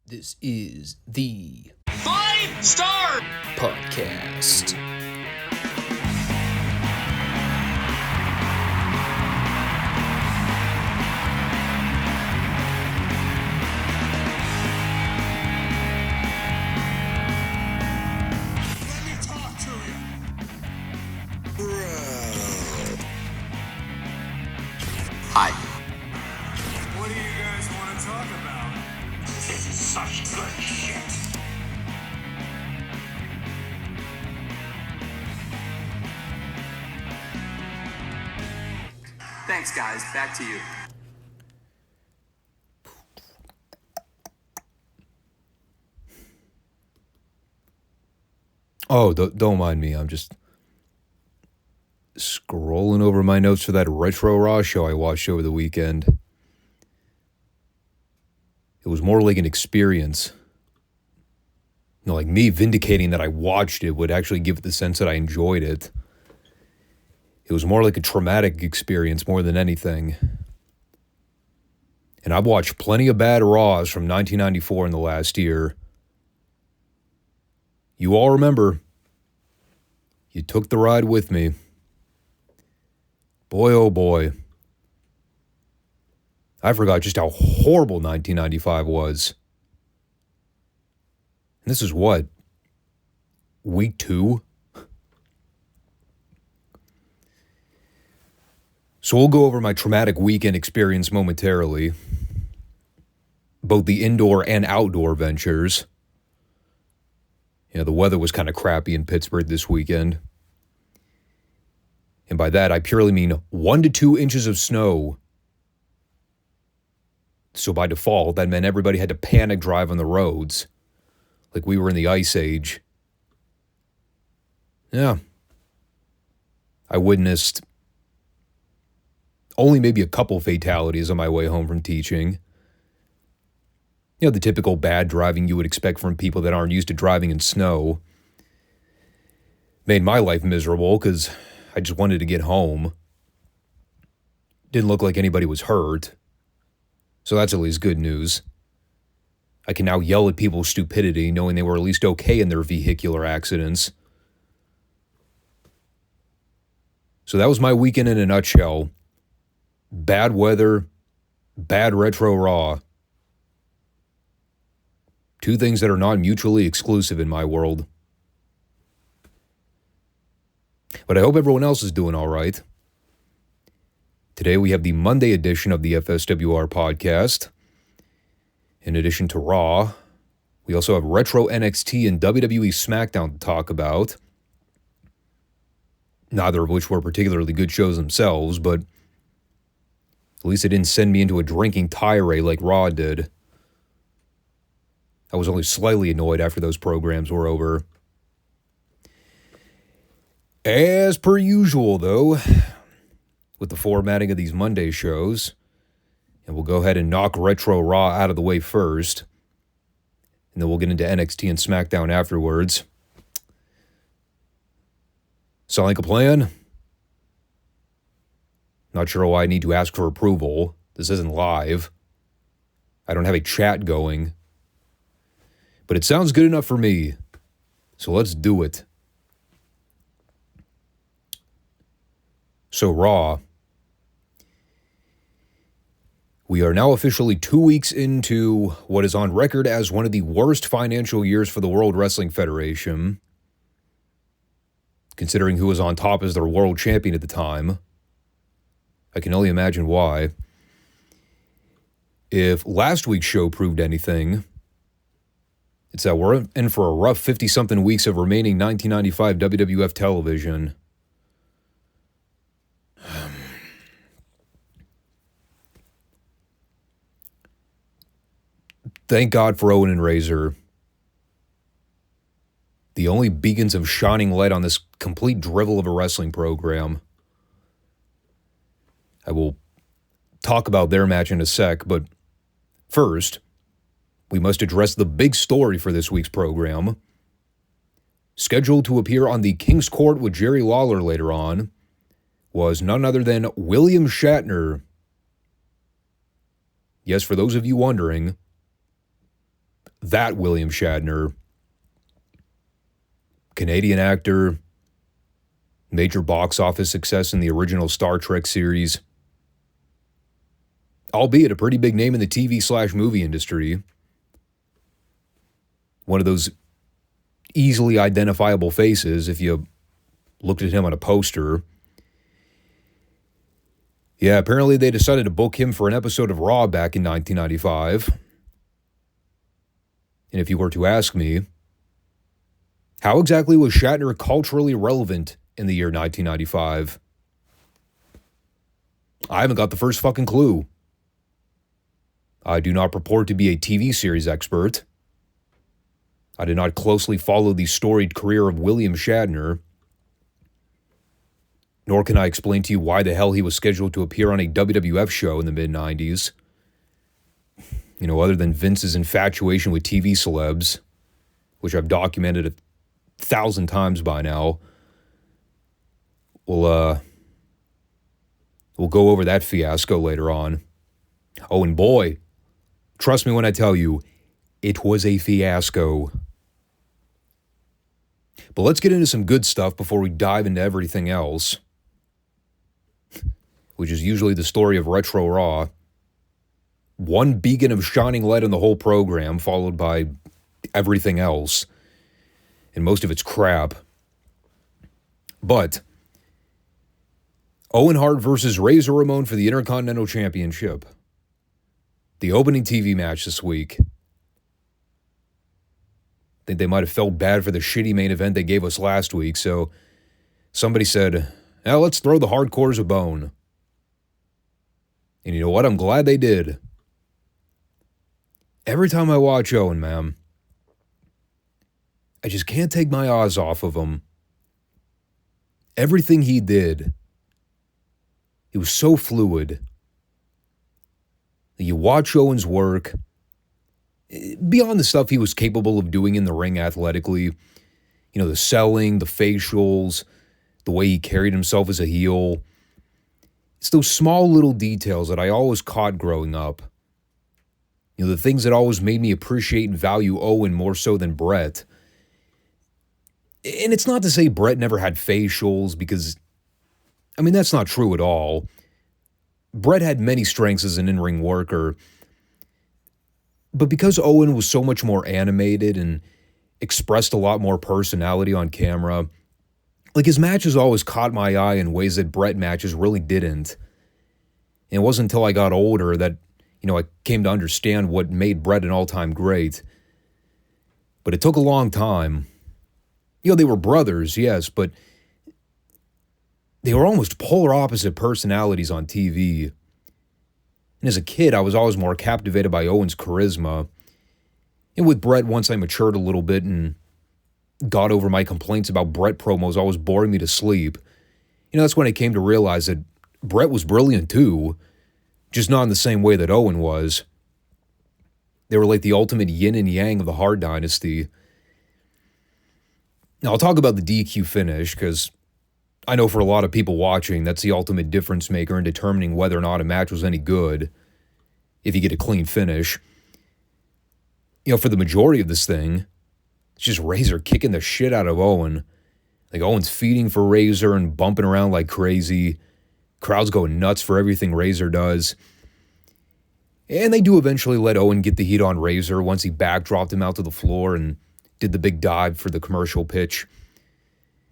This is the Five Starr Podcast. Let me talk to you. Hi. What do you guys want to talk about? This is such good shit. Thanks, guys. Back to you. Oh, don't mind me. I'm just scrolling over my notes for that Retro Raw show I watched over the weekend. It was more like an experience. You know, like me vindicating that I watched it would actually give it the sense that I enjoyed it. It was more like a traumatic experience more than anything. And I've watched plenty of bad Raws from 1994 in the last year. You all remember, you took the ride with me. Boy, oh boy. I forgot just how horrible 1995 was. And this is what? Week 2? So we'll go over my traumatic weekend experience momentarily. Both the indoor and outdoor ventures. You know, the weather was kind of crappy in Pittsburgh this weekend. And by that, I purely mean 1 to 2 inches of snow. So by default, that meant everybody had to panic drive on the roads. Like we were in the Ice Age. Yeah. I witnessed only maybe a couple fatalities on my way home from teaching. You know, the typical bad driving you would expect from people that aren't used to driving in snow. Made my life miserable because I just wanted to get home. Didn't look like anybody was hurt. So that's at least good news. I can now yell at people's stupidity knowing they were at least okay in their vehicular accidents. So that was my weekend in a nutshell. Bad weather, bad Retro Raw. 2 things that are not mutually exclusive in my world. But I hope everyone else is doing all right. Today we have the Monday edition of the FSWR podcast. In addition to Raw, we also have Retro NXT and WWE SmackDown to talk about. Neither of which were particularly good shows themselves, but at least it didn't send me into a drinking tirade like Raw did. I was only slightly annoyed after those programs were over. As per usual, though, with the formatting of these Monday shows, and we'll go ahead and knock Retro Raw out of the way first, and then we'll get into NXT and SmackDown afterwards. Sound like a plan? Not sure why I need to ask for approval. This isn't live. I don't have a chat going. But it sounds good enough for me. So let's do it. So Raw. We are now officially 2 weeks into what is on record as one of the worst financial years for the World Wrestling Federation, considering who was on top as their world champion at the time. I can only imagine why. If last week's show proved anything, it's that we're in for a rough 50-something weeks of remaining 1995 WWF television. Thank God for Owen and Razor. The only beacons of shining light on this complete drivel of a wrestling program. I will talk about their match in a sec, but first, we must address the big story for this week's program. Scheduled to appear on the King's Court with Jerry Lawler later on was none other than William Shatner. Yes, for those of you wondering, that William Shatner, Canadian actor, major box office success in the original Star Trek series, albeit a pretty big name in the TV/movie industry. One of those easily identifiable faces if you looked at him on a poster. Yeah, apparently they decided to book him for an episode of Raw back in 1995. And if you were to ask me, how exactly was Shatner culturally relevant in the year 1995? I haven't got the first fucking clue. I do not purport to be a TV series expert. I did not closely follow the storied career of William Shatner. Nor can I explain to you why the hell he was scheduled to appear on a WWF show in the mid-90s. You know, other than Vince's infatuation with TV celebs, which I've documented 1,000 times by now. We'll go over that fiasco later on. Oh, and boy, trust me when I tell you, it was a fiasco. But let's get into some good stuff before we dive into everything else, which is usually the story of Retro Raw. One beacon of shining light on the whole program, followed by everything else, and most of it's crap. But Owen Hart versus Razor Ramon for the Intercontinental Championship. The opening TV match this week. I think they might have felt bad for the shitty main event they gave us last week, so somebody said, "Now let's throw the hardcores a bone." And you know what? I'm glad they did. Every time I watch Owen, man, I just can't take my eyes off of him. Everything he did, it was so fluid. You watch Owen's work, beyond the stuff he was capable of doing in the ring athletically, you know, the selling, the facials, the way he carried himself as a heel. It's those small little details that I always caught growing up. You know, the things that always made me appreciate and value Owen more so than Brett. And it's not to say Brett never had facials, because, I mean, that's not true at all. Brett had many strengths as an in-ring worker. But because Owen was so much more animated and expressed a lot more personality on camera, like, his matches always caught my eye in ways that Brett matches really didn't. And it wasn't until I got older that, you know, I came to understand what made Brett an all-time great. But it took a long time. You know, they were brothers, yes, but they were almost polar opposite personalities on TV. And as a kid, I was always more captivated by Owen's charisma. And with Brett, once I matured a little bit and got over my complaints about Brett promos always boring me to sleep, you know, that's when I came to realize that Brett was brilliant too, just not in the same way that Owen was. They were like the ultimate yin and yang of the Hart Dynasty. Now, I'll talk about the DQ finish, because I know for a lot of people watching, that's the ultimate difference maker in determining whether or not a match was any good, if you get a clean finish. You know, for the majority of this thing, it's just Razor kicking the shit out of Owen. Like, Owen's feeding for Razor and bumping around like crazy. Crowd's going nuts for everything Razor does. And they do eventually let Owen get the heat on Razor once he backdropped him out to the floor and did the big dive for the commercial pitch.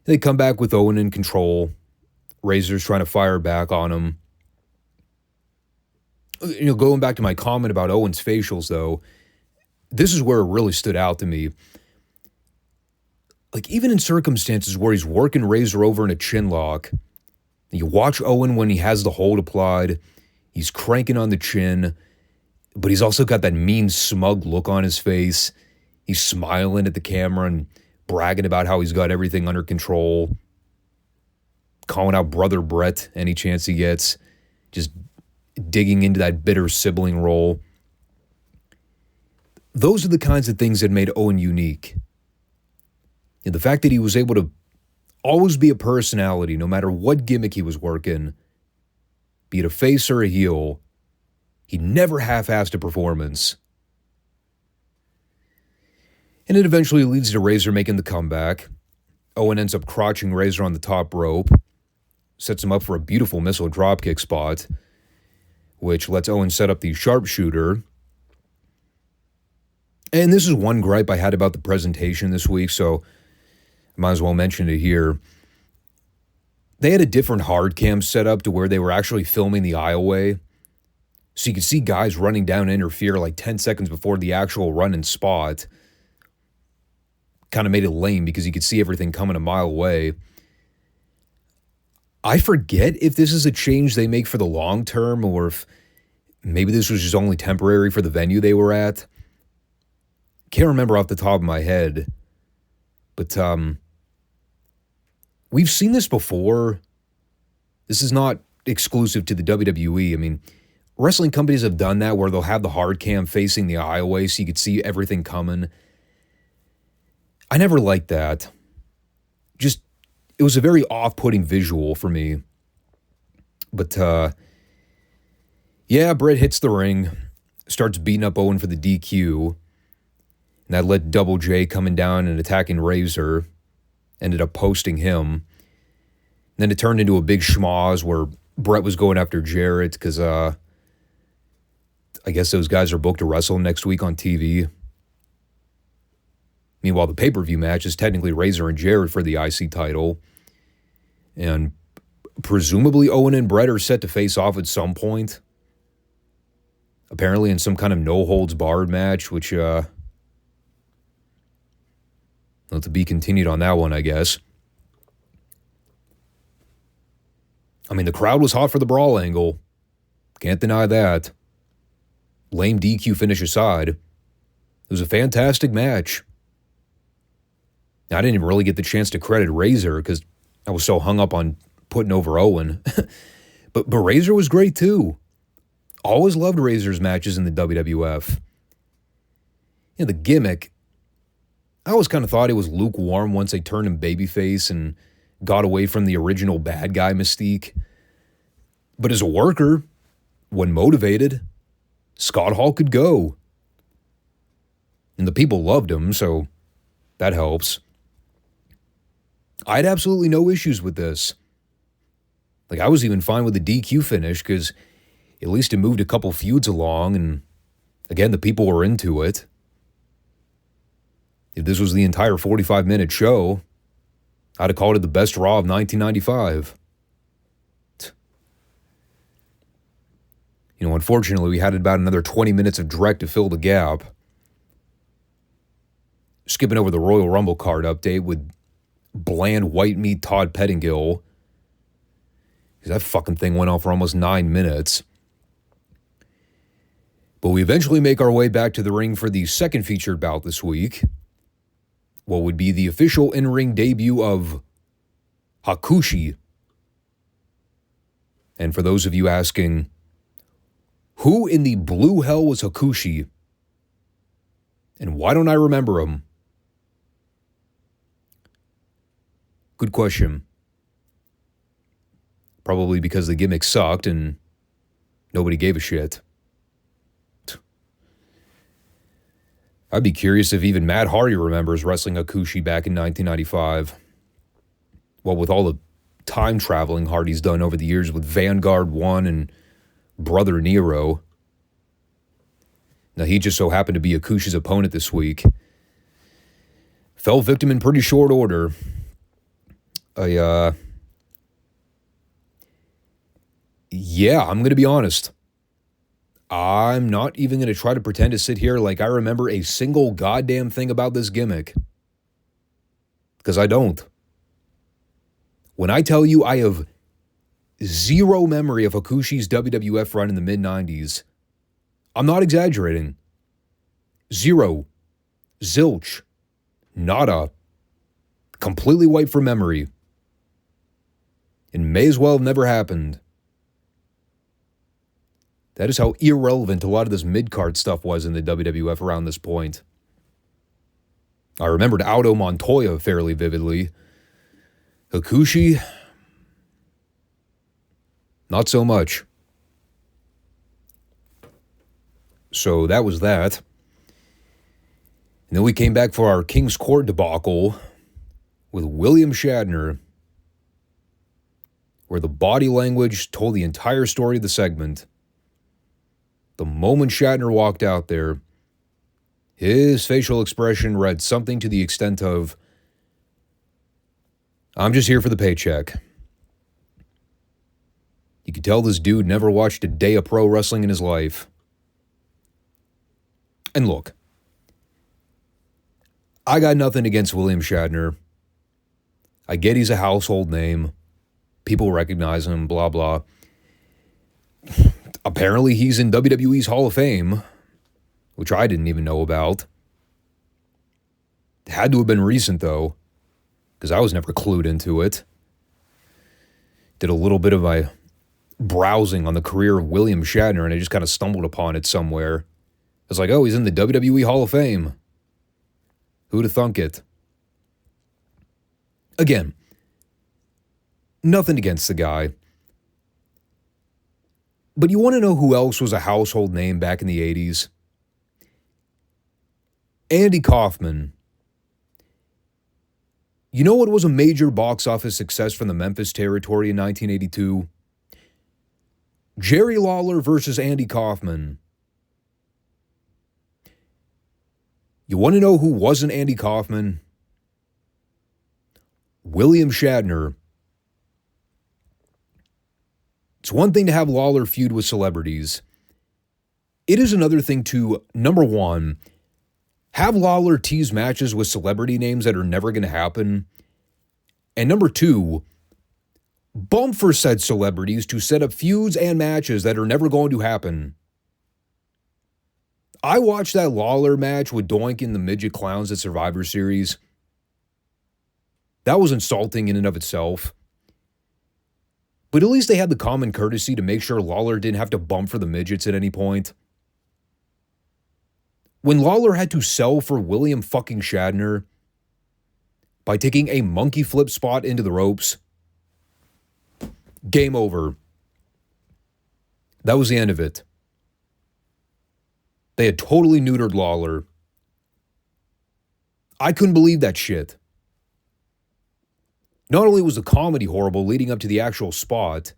They come back with Owen in control. Razor's trying to fire back on him. You know, going back to my comment about Owen's facials, though, this is where it really stood out to me. Like, even in circumstances where he's working Razor over in a chin lock, you watch Owen when he has the hold applied, he's cranking on the chin, but he's also got that mean, smug look on his face. He's smiling at the camera and bragging about how he's got everything under control, calling out Brother Brett any chance he gets, just digging into that bitter sibling role. Those are the kinds of things that made Owen unique. And the fact that he was able to always be a personality, no matter what gimmick he was working, be it a face or a heel, he never half-assed a performance. And it eventually leads to Razor making the comeback. Owen ends up crotching Razor on the top rope, sets him up for a beautiful missile dropkick spot, which lets Owen set up the sharpshooter. And this is one gripe I had about the presentation this week, so I might as well mention it here. They had a different hard cam set up to where they were actually filming the aisleway. So you could see guys running down to interfere like 10 seconds before the actual run and spot. Kind of made it lame because you could see everything coming a mile away. I forget if this is a change they make for the long term or if maybe this was just only temporary for the venue they were at. Can't remember off the top of my head. But we've seen this before. This is not exclusive to the WWE. I mean, wrestling companies have done that where they'll have the hard cam facing the aisleway so you could see everything coming. I never liked that. Just, it was a very off-putting visual for me. But, yeah, Brett hits the ring, starts beating up Owen for the DQ. And that led Double J coming down and attacking Razor. Ended up posting him. And then it turned into a big schmoz where Brett was going after Jarrett because, I guess those guys are booked to wrestle next week on TV. Meanwhile, the pay-per-view match is technically Razor and Jarrett for the IC title. And presumably Owen and Brett are set to face off at some point. Apparently in some kind of no-holds-barred match, which, to be continued on that one, I guess. I mean, the crowd was hot for the brawl angle. Can't deny that. Lame DQ finish aside. It was a fantastic match. I didn't even really get the chance to credit Razor because I was so hung up on putting over Owen. but Razor was great too. Always loved Razor's matches in the WWF. The gimmick, I always kind of thought it was lukewarm once they turned him babyface and got away from the original bad guy mystique. But as a worker, when motivated, Scott Hall could go. And the people loved him, so that helps. I had absolutely no issues with this. Like, I was even fine with the DQ finish because at least it moved a couple feuds along, and again, the people were into it. If this was the entire 45-minute show, I'd have called it the best Raw of 1995. Unfortunately, we had about another 20 minutes of direct to fill the gap. Skipping over the Royal Rumble card update with bland white meat Todd Pettingill. Because that fucking thing went on for almost 9 minutes. But we eventually make our way back to the ring for the second featured bout this week. What would be the official in-ring debut of Hakushi. And for those of you asking, who in the blue hell was Hakushi? And why don't I remember him? Good question. Probably because the gimmick sucked and nobody gave a shit. I'd be curious if even Matt Hardy remembers wrestling Hakushi back in 1995. Well, with all the time traveling Hardy's done over the years with Vanguard 1 and Brother Nero. Now, he just so happened to be Hakushi's opponent this week. Fell victim in pretty short order. Yeah, I'm going to be honest. I'm not even going to try to pretend to sit here like I remember a single goddamn thing about this gimmick. Because I don't. When I tell you I have zero memory of Hakushi's WWF run in the mid-90s, I'm not exaggerating. Zero. Zilch. Nada. Completely wiped from memory. It may as well have never happened. That is how irrelevant a lot of this mid-card stuff was in the WWF around this point. I remembered Aldo Montoya fairly vividly. Hakushi, not so much. So that was that. And then we came back for our King's Court debacle with William Shatner, where the body language told the entire story of the segment. The moment Shatner walked out there, his facial expression read something to the extent of, "I'm just here for the paycheck." You could tell this dude never watched a day of pro wrestling in his life. And look, I got nothing against William Shatner. I get he's a household name. People recognize him, blah, blah. Apparently he's in WWE's Hall of Fame, which I didn't even know about. It had to have been recent, though, because I was never clued into it. Did a little bit of my browsing on the career of William Shatner, and I just kind of stumbled upon it somewhere. I was like, oh, he's in the WWE Hall of Fame. Who'd have thunk it? Again, nothing against the guy. But you want to know who else was a household name back in the 80s? Andy Kaufman. You know what was a major box office success from the Memphis territory in 1982? Jerry Lawler versus Andy Kaufman. You want to know who wasn't Andy Kaufman? William Shatner. It's one thing to have Lawler feud with celebrities. It is another thing to, number one, have Lawler tease matches with celebrity names that are never going to happen. And number two, bump for said celebrities to set up feuds and matches that are never going to happen. I watched that Lawler match with Doink and the Midget Clowns at Survivor Series. That was insulting in and of itself. But at least they had the common courtesy to make sure Lawler didn't have to bump for the midgets at any point. When Lawler had to sell for William fucking Shatner by taking a monkey flip spot into the ropes, game over. That was the end of it. They had totally neutered Lawler. I couldn't believe that shit. Not only was the comedy horrible leading up to the actual spot,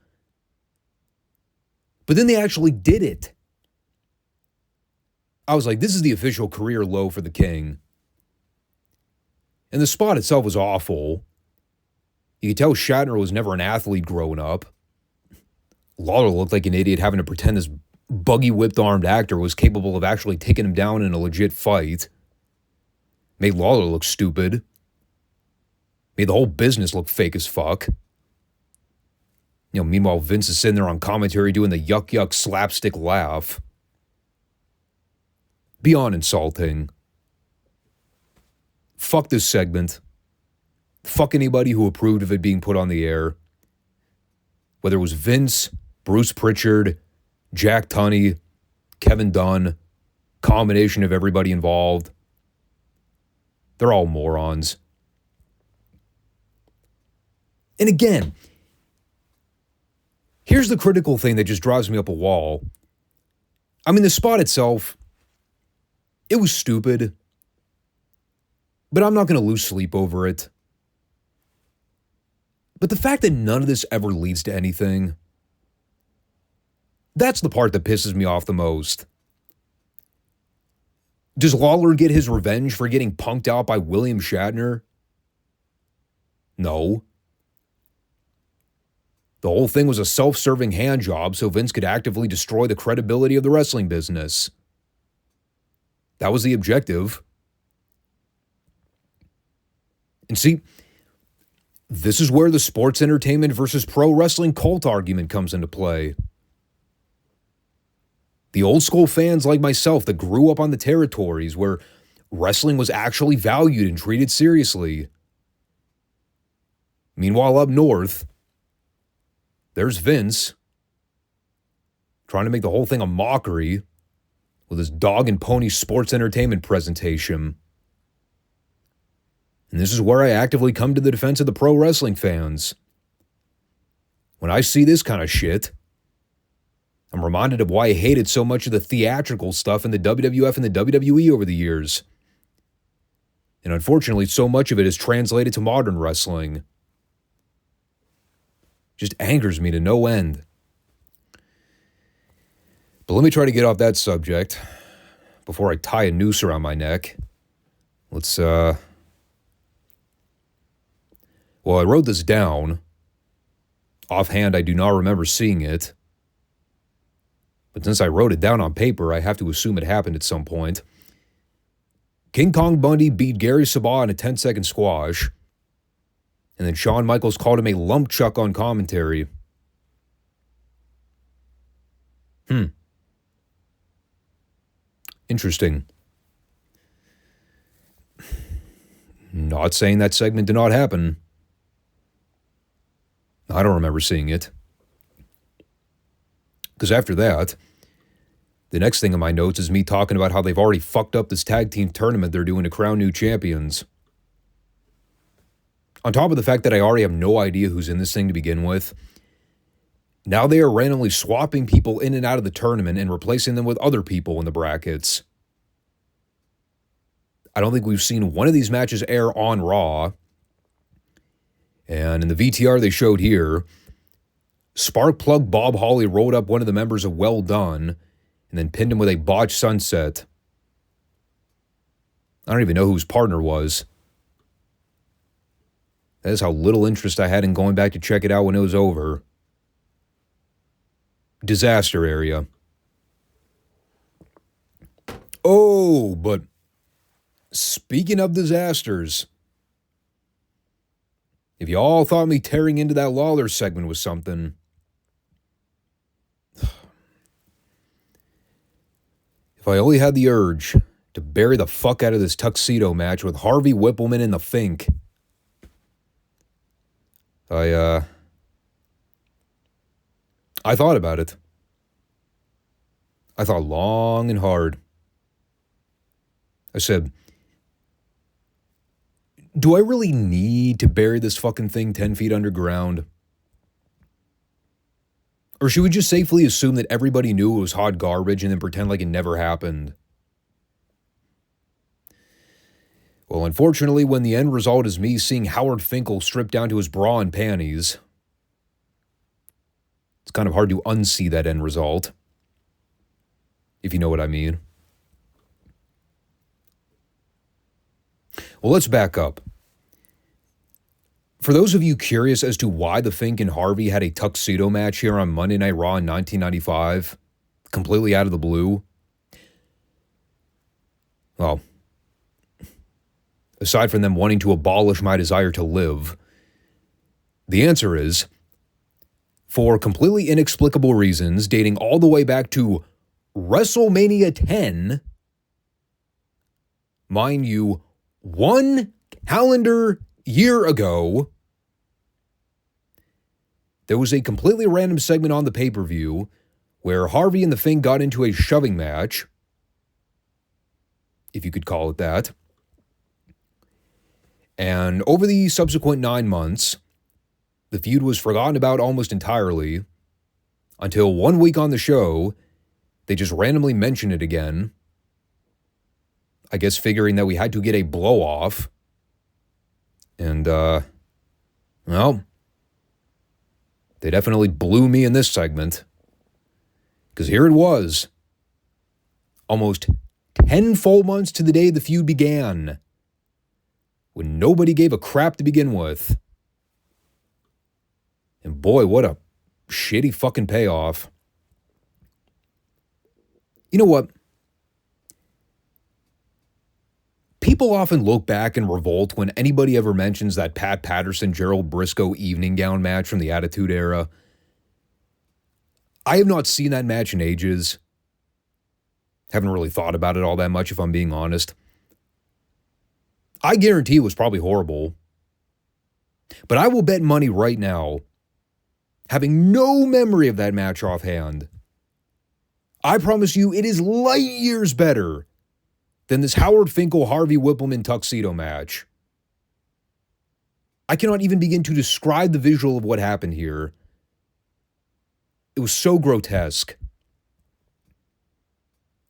but then they actually did it. I was like, this is the official career low for the King. And the spot itself was awful. You could tell Shatner was never an athlete growing up. Lawler looked like an idiot having to pretend this buggy whipped armed actor was capable of actually taking him down in a legit fight. Made Lawler look stupid. Made the whole business look fake as fuck. You know, meanwhile, Vince is sitting there on commentary doing the yuck yuck slapstick laugh. Beyond insulting. Fuck this segment. Fuck anybody who approved of it being put on the air. Whether it was Vince, Bruce Pritchard, Jack Tunney, Kevin Dunn, combination of everybody involved. They're all morons. And again, here's the critical thing that just drives me up a wall. I mean, the spot itself, it was stupid, but I'm not going to lose sleep over it. But the fact that none of this ever leads to anything, that's the part that pisses me off the most. Does Lawler get his revenge for getting punked out by William Shatner? No. The whole thing was a self-serving hand job so Vince could actively destroy the credibility of the wrestling business. That was the objective. And see, this is where the sports entertainment versus pro wrestling cult argument comes into play. The old school fans like myself that grew up on the territories where wrestling was actually valued and treated seriously. Meanwhile, up north, there's Vince trying to make the whole thing a mockery with his dog and pony sports entertainment presentation. And this is where I actively come to the defense of the pro wrestling fans. When I see this kind of shit, I'm reminded of why I hated so much of the theatrical stuff in the WWF and the WWE over the years. And unfortunately, so much of it is translated to modern wrestling. Just angers me to no end. But let me try to get off that subject before I tie a noose around my neck. Let's, well, I wrote this down. Offhand, I do not remember seeing it. But since I wrote it down on paper, I have to assume it happened at some point. King Kong Bundy beat Gary Sabat in a 10-second squash. And then Shawn Michaels called him a lump chuck on commentary. Interesting. Not saying that segment did not happen. I don't remember seeing it. Because after that, the next thing in my notes is me talking about how they've already fucked up this tag team tournament they're doing to crown new champions. On top of the fact that I already have no idea who's in this thing to begin with, now they are randomly swapping people in and out of the tournament and replacing them with other people in the brackets. I don't think we've seen one of these matches air on Raw. And in the VTR they showed here, Sparkplug Bob Holly rolled up one of the members of Well Done and then pinned him with a botched sunset. I don't even know who his partner was. That is how little interest I had in going back to check it out when it was over. Disaster area. Oh, but speaking of disasters, if you all thought me tearing into that Lawler segment was something, if I only had the urge to bury the fuck out of this Tuxedo Match with Harvey Whippleman and the Fink, I thought about it. I thought long and hard. I said, do I really need to bury this fucking thing 10 feet underground? Or should we just safely assume that everybody knew it was hot garbage and then pretend like it never happened? Well, unfortunately, when the end result is me seeing Howard Finkel stripped down to his bra and panties, it's kind of hard to unsee that end result, if you know what I mean. Well, let's back up. For those of you curious as to why the Fink and Harvey had a tuxedo match here on Monday Night Raw in 1995, completely out of the blue, well, aside from them wanting to abolish my desire to live, the answer is, for completely inexplicable reasons dating all the way back to WrestleMania 10, mind you, 1 calendar year ago, there was a completely random segment on the pay-per-view where Harvey and the Fink got into a shoving match, if you could call it that. And over the subsequent 9 months, the feud was forgotten about almost entirely until 1 week on the show, they just randomly mentioned it again. I guess figuring that we had to get a blow-off. And, well, they definitely blew me in this segment. Because here it was. Almost 10 full months to the day the feud began, when nobody gave a crap to begin with. And boy, what a shitty fucking payoff. You know what? People often look back and revolt when anybody ever mentions that Pat Patterson-Gerald Briscoe evening gown match from the Attitude Era. I have not seen that match in ages. Haven't really thought about it all that much, if I'm being honest. I guarantee it was probably horrible. But I will bet money right now, having no memory of that match offhand, I promise you it is light years better than this Howard Finkel, Harvey Whippleman tuxedo match. I cannot even begin to describe the visual of what happened here. It was so grotesque.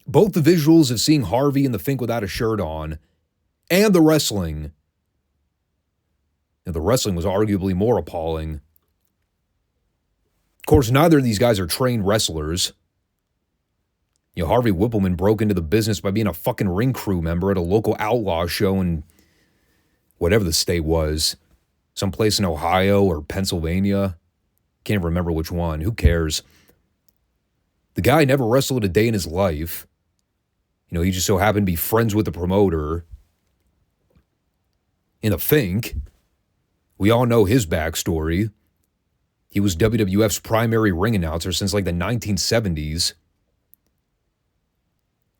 Both the visuals of seeing Harvey and the Fink without a shirt on, And the wrestling. And the wrestling was arguably more appalling. Of course, neither of these guys are trained wrestlers. Harvey Whippleman broke into the business by being a fucking ring crew member at a local outlaw show in whatever the state was. Someplace in Ohio or Pennsylvania. Can't remember which one. Who cares? The guy never wrestled a day in his life. He just so happened to be friends with the promoter. And to think, we all know his backstory. He was WWF's primary ring announcer since like the 1970s.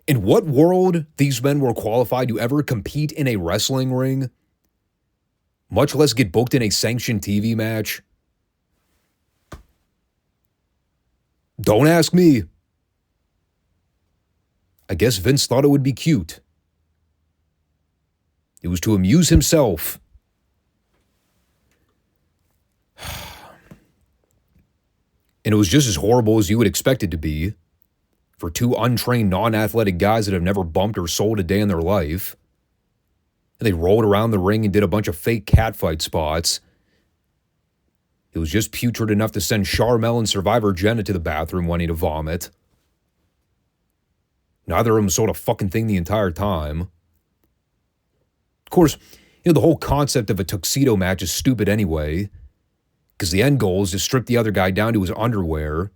In what world these men were qualified to ever compete in a wrestling ring, much less get booked in a sanctioned TV match? Don't ask me. I guess Vince thought it would be cute. It was to amuse himself. And it was just as horrible as you would expect it to be for two untrained, non-athletic guys that have never bumped or sold a day in their life. And they rolled around the ring and did a bunch of fake catfight spots. It was just putrid enough to send Charmel and Survivor Jenna to the bathroom wanting to vomit. Neither of them sold a fucking thing the entire time. Of course, the whole concept of a tuxedo match is stupid anyway, because the end goal is to strip the other guy down to his underwear.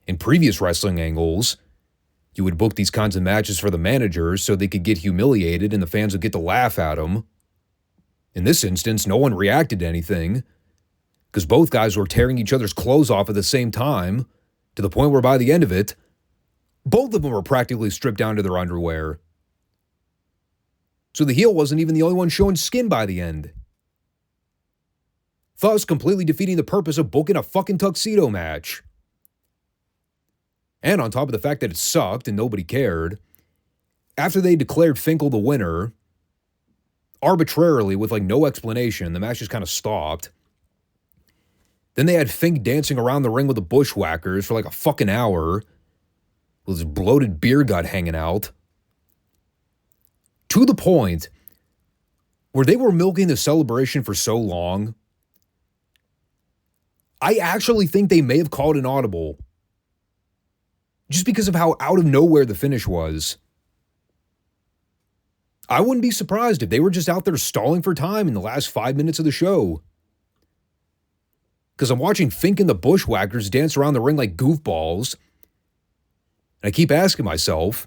In previous wrestling angles, you would book these kinds of matches for the managers so they could get humiliated and the fans would get to laugh at them. In this instance, no one reacted to anything, because both guys were tearing each other's clothes off at the same time, to the point where by the end of it, both of them were practically stripped down to their underwear. So the heel wasn't even the only one showing skin by the end. Thus completely defeating the purpose of booking a fucking tuxedo match. And on top of the fact that it sucked and nobody cared, after they declared Finkel the winner, arbitrarily with no explanation, the match just kind of stopped. Then they had Fink dancing around the ring with the Bushwhackers for a fucking hour, with his bloated beer gut hanging out. To the point where they were milking the celebration for so long, I actually think they may have called an audible. Just because of how out of nowhere the finish was. I wouldn't be surprised if they were just out there stalling for time in the last 5 minutes of the show. Because I'm watching Fink and the Bushwhackers dance around the ring like goofballs. And I keep asking myself,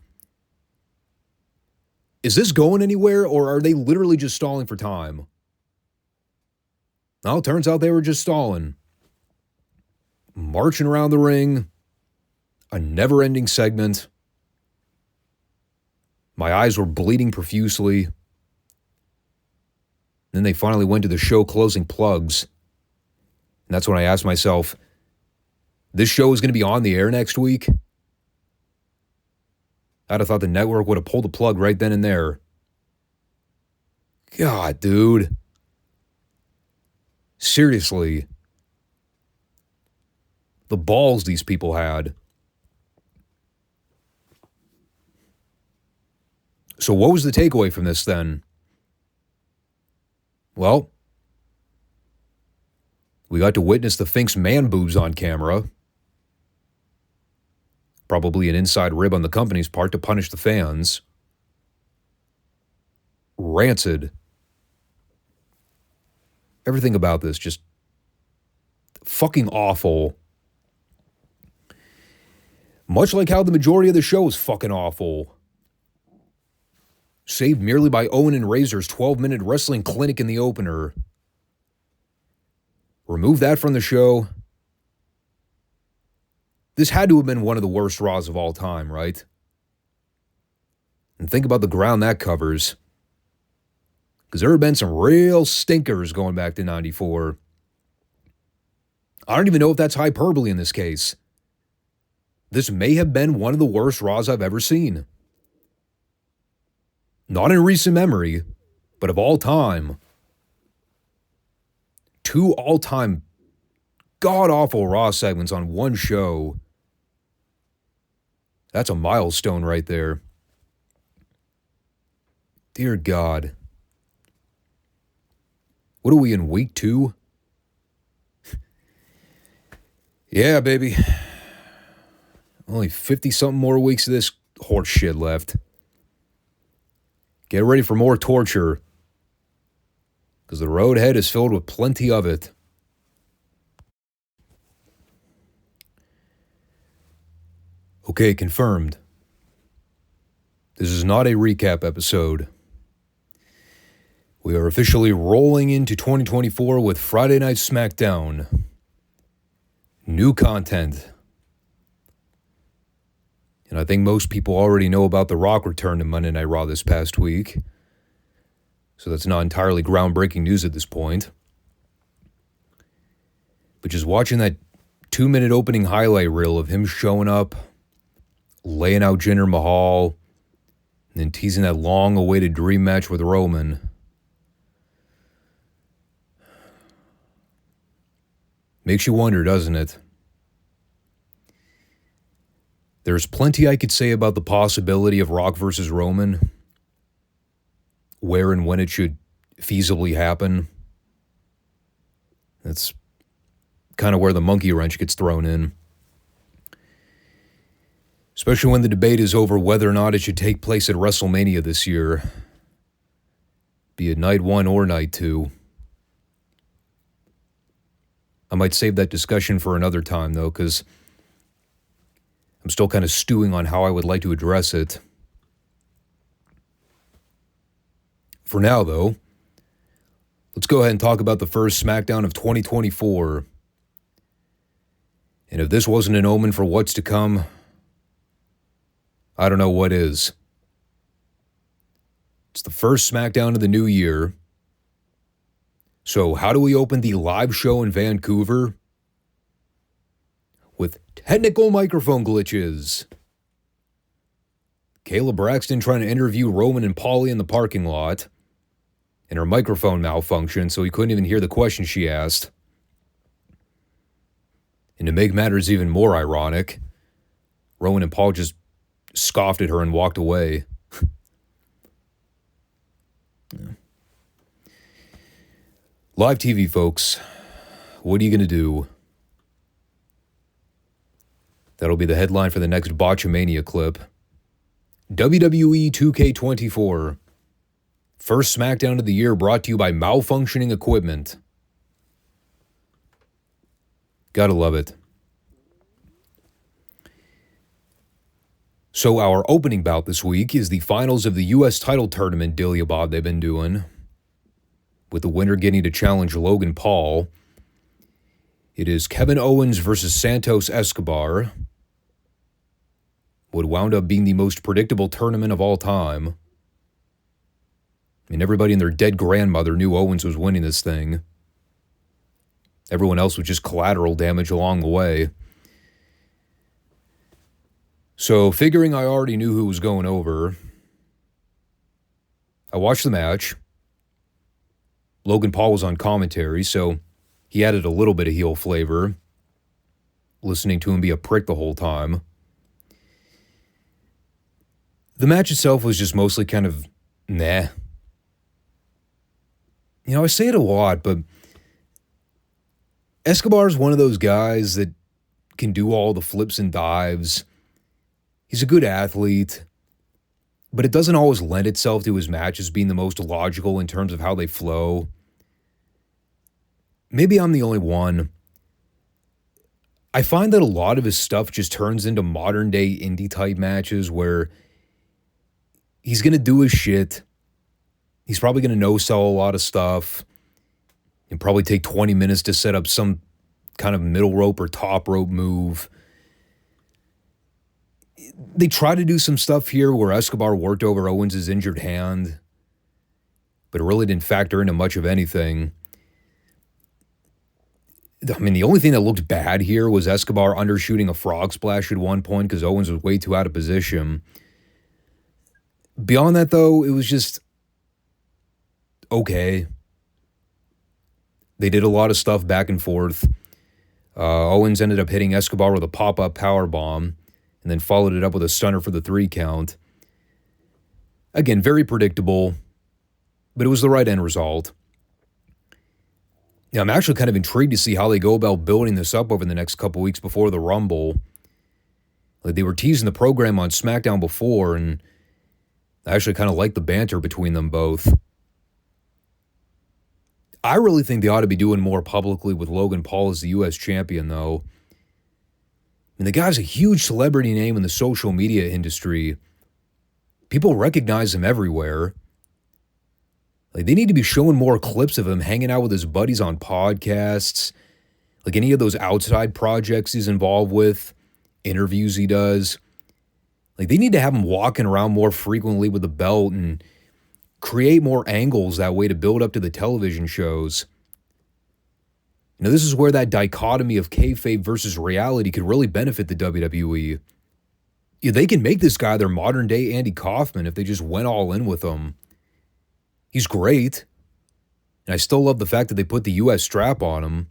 is this going anywhere, or are they literally just stalling for time? Well, it turns out they were just stalling. Marching around the ring. A never-ending segment. My eyes were bleeding profusely. Then they finally went to the show closing plugs. And that's when I asked myself, this show is going to be on the air next week? I'd have thought the network would have pulled the plug right then and there. God, dude. Seriously. The balls these people had. So what was the takeaway from this then? Well, we got to witness the Fink's man boobs on camera. Probably an inside rib on the company's part to punish the fans. Rancid. Everything about this just fucking awful. Much like how the majority of the show is fucking awful. Saved merely by Owen and Razor's 12-minute wrestling clinic in the opener. Remove that from the show. This had to have been one of the worst Raws of all time, right? And think about the ground that covers. Because there have been some real stinkers going back to 94. I don't even know if that's hyperbole in this case. This may have been one of the worst Raws I've ever seen. Not in recent memory, but of all time. 2 all-time god-awful Raw segments on one show. That's a milestone right there. Dear God. What are we in, week 2? Yeah, baby. Only 50-something more weeks of this horse shit left. Get ready for more torture, because the road ahead is filled with plenty of it. Okay, confirmed. This is not a recap episode. We are officially rolling into 2024 with Friday Night SmackDown. New content. And I think most people already know about The Rock return to Monday Night Raw this past week. So that's not entirely groundbreaking news at this point. But just watching that 2-minute opening highlight reel of him showing up, laying out Jinder Mahal, and then teasing that long-awaited dream match with Roman. Makes you wonder, doesn't it? There's plenty I could say about the possibility of Rock versus Roman, where and when it should feasibly happen. That's kind of where the monkey wrench gets thrown in. Especially when the debate is over whether or not it should take place at WrestleMania this year, be it night 1 or night 2. I might save that discussion for another time, though, because I'm still kind of stewing on how I would like to address it. For now, though, let's go ahead and talk about the first SmackDown of 2024. And if this wasn't an omen for what's to come, I don't know what is. It's the first SmackDown of the new year. So how do we open the live show in Vancouver? With technical microphone glitches. Kayla Braxton trying to interview Roman and Paulie in the parking lot, and her microphone malfunctioned, so he couldn't even hear the question she asked. And to make matters even more ironic, Roman and Paul just scoffed at her and walked away. Yeah. Live TV, folks. What are you going to do? That'll be the headline for the next Botchamania clip. WWE 2K24. First SmackDown of the year brought to you by malfunctioning equipment. Gotta love it. So our opening bout this week is the finals of the U.S. title tournament Delia Bob they've been doing, with the winner getting to challenge Logan Paul. It is Kevin Owens versus Santos Escobar. What wound up being the most predictable tournament of all time. I mean, everybody and their dead grandmother knew Owens was winning this thing. Everyone else was just collateral damage along the way. So, figuring I already knew who was going over, I watched the match. Logan Paul was on commentary, so he added a little bit of heel flavor, listening to him be a prick the whole time. The match itself was just mostly kind of nah. You know, I say it a lot, but Escobar is one of those guys that can do all the flips and dives. He's a good athlete, but it doesn't always lend itself to his matches being the most logical in terms of how they flow. Maybe I'm the only one. I find that a lot of his stuff just turns into modern-day indie-type matches where he's going to do his shit. He's probably going to no-sell a lot of stuff and probably take 20 minutes to set up some kind of middle rope or top rope move. They try to do some stuff here where Escobar worked over Owens' injured hand, but it really didn't factor into much of anything. I mean, the only thing that looked bad here was Escobar undershooting a frog splash at one point because Owens was way too out of position. Beyond that, though, it was just okay. They did a lot of stuff back and forth. Owens ended up hitting Escobar with a pop-up powerbomb and then followed it up with a stunner for the 3 count. Again, very predictable. but it was the right end result. Now, I'm actually kind of intrigued to see how they go about building this up over the next couple weeks before the Rumble. Like, they were teasing the program on SmackDown before, and I actually kind of like the banter between them both. I really think they ought to be doing more publicly with Logan Paul as the U.S. champion, though. I mean, the guy's a huge celebrity name in the social media industry. People recognize him everywhere. Like, they need to be showing more clips of him hanging out with his buddies on podcasts, like any of those outside projects he's involved with, interviews he does. Like, they need to have him walking around more frequently with the belt and create more angles that way to build up to the television shows. You know, this is where that dichotomy of kayfabe versus reality could really benefit the WWE. Yeah, they can make this guy their modern-day Andy Kaufman if they just went all in with him. He's great, and I still love the fact that they put the U.S. strap on him.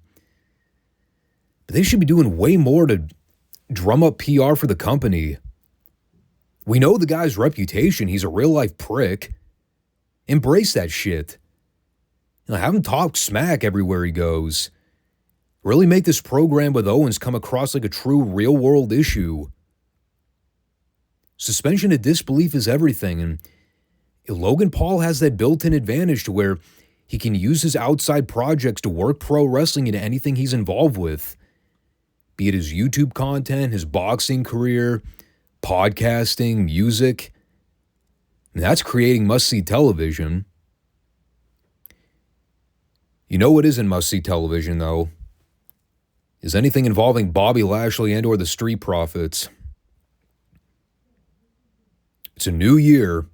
But they should be doing way more to drum up PR for the company. We know the guy's reputation. He's a real-life prick. Embrace that shit. You know, have him talk smack everywhere he goes. Really make this program with Owens come across like a true real-world issue. Suspension of disbelief is everything, and Logan Paul has that built-in advantage to where he can use his outside projects to work pro wrestling into anything he's involved with. Be it his YouTube content, his boxing career, podcasting, music. And that's creating must-see television. You know what isn't must-see television, though? Is anything involving Bobby Lashley and or the Street Profits. It's a new year.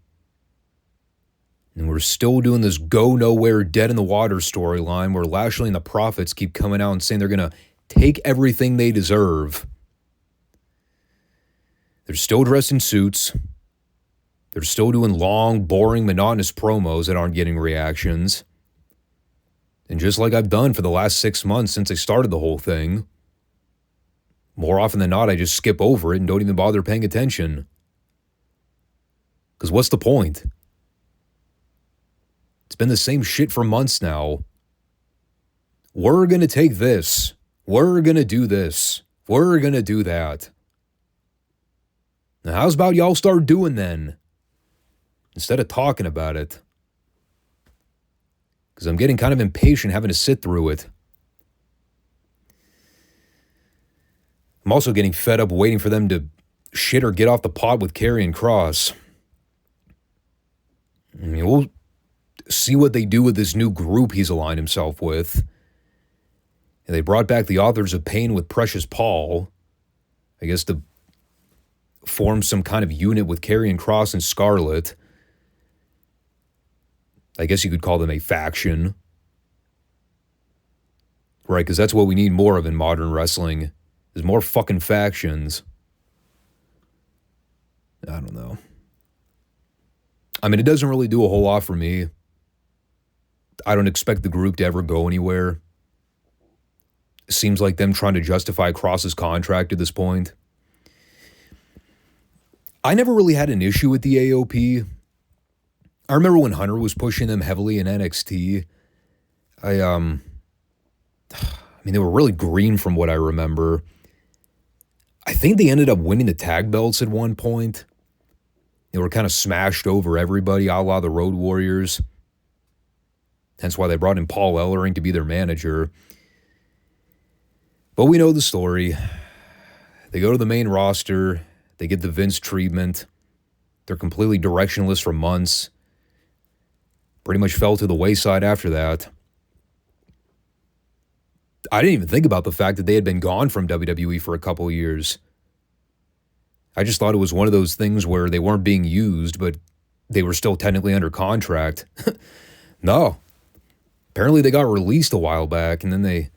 And we're still doing this go-nowhere, dead-in-the-water storyline where Lashley and the Profits keep coming out and saying they're going to take everything they deserve. They're still dressed in suits. They're still doing long, boring, monotonous promos that aren't getting reactions. And just like I've done for the last 6 months since I started the whole thing, more often than not, I just skip over it and don't even bother paying attention. Because what's the point? It's been the same shit for months now. We're going to take this. We're going to do this. We're going to do that. Now, how's about y'all start doing then? Instead of talking about it. Because I'm getting kind of impatient having to sit through it. I'm also getting fed up waiting for them to shit or get off the pot with Karrion Kross. I mean, we'll see what they do with this new group he's aligned himself with. And they brought back the Authors of Pain with Precious Paul, I guess to form some kind of unit with Karrion Kross and Scarlett. I guess you could call them a faction. Right, because that's what we need more of in modern wrestling, is more fucking factions. I don't know. I mean, it doesn't really do a whole lot for me. I don't expect the group to ever go anywhere. It seems like them trying to justify Kross's contract at this point. I never really had an issue with the AOP. I remember when Hunter was pushing them heavily in NXT. I mean, they were really green from what I remember. I think they ended up winning the tag belts at one point. They were kind of smashed over everybody, a la the Road Warriors. Hence why they brought in Paul Ellering to be their manager. But we know the story. They go to the main roster. They get the Vince treatment. They're completely directionless for months. Pretty much fell to the wayside after that. I didn't even think about the fact that they had been gone from WWE for a couple years. I just thought it was one of those things where they weren't being used, but they were still technically under contract. No. Apparently they got released a while back, and then they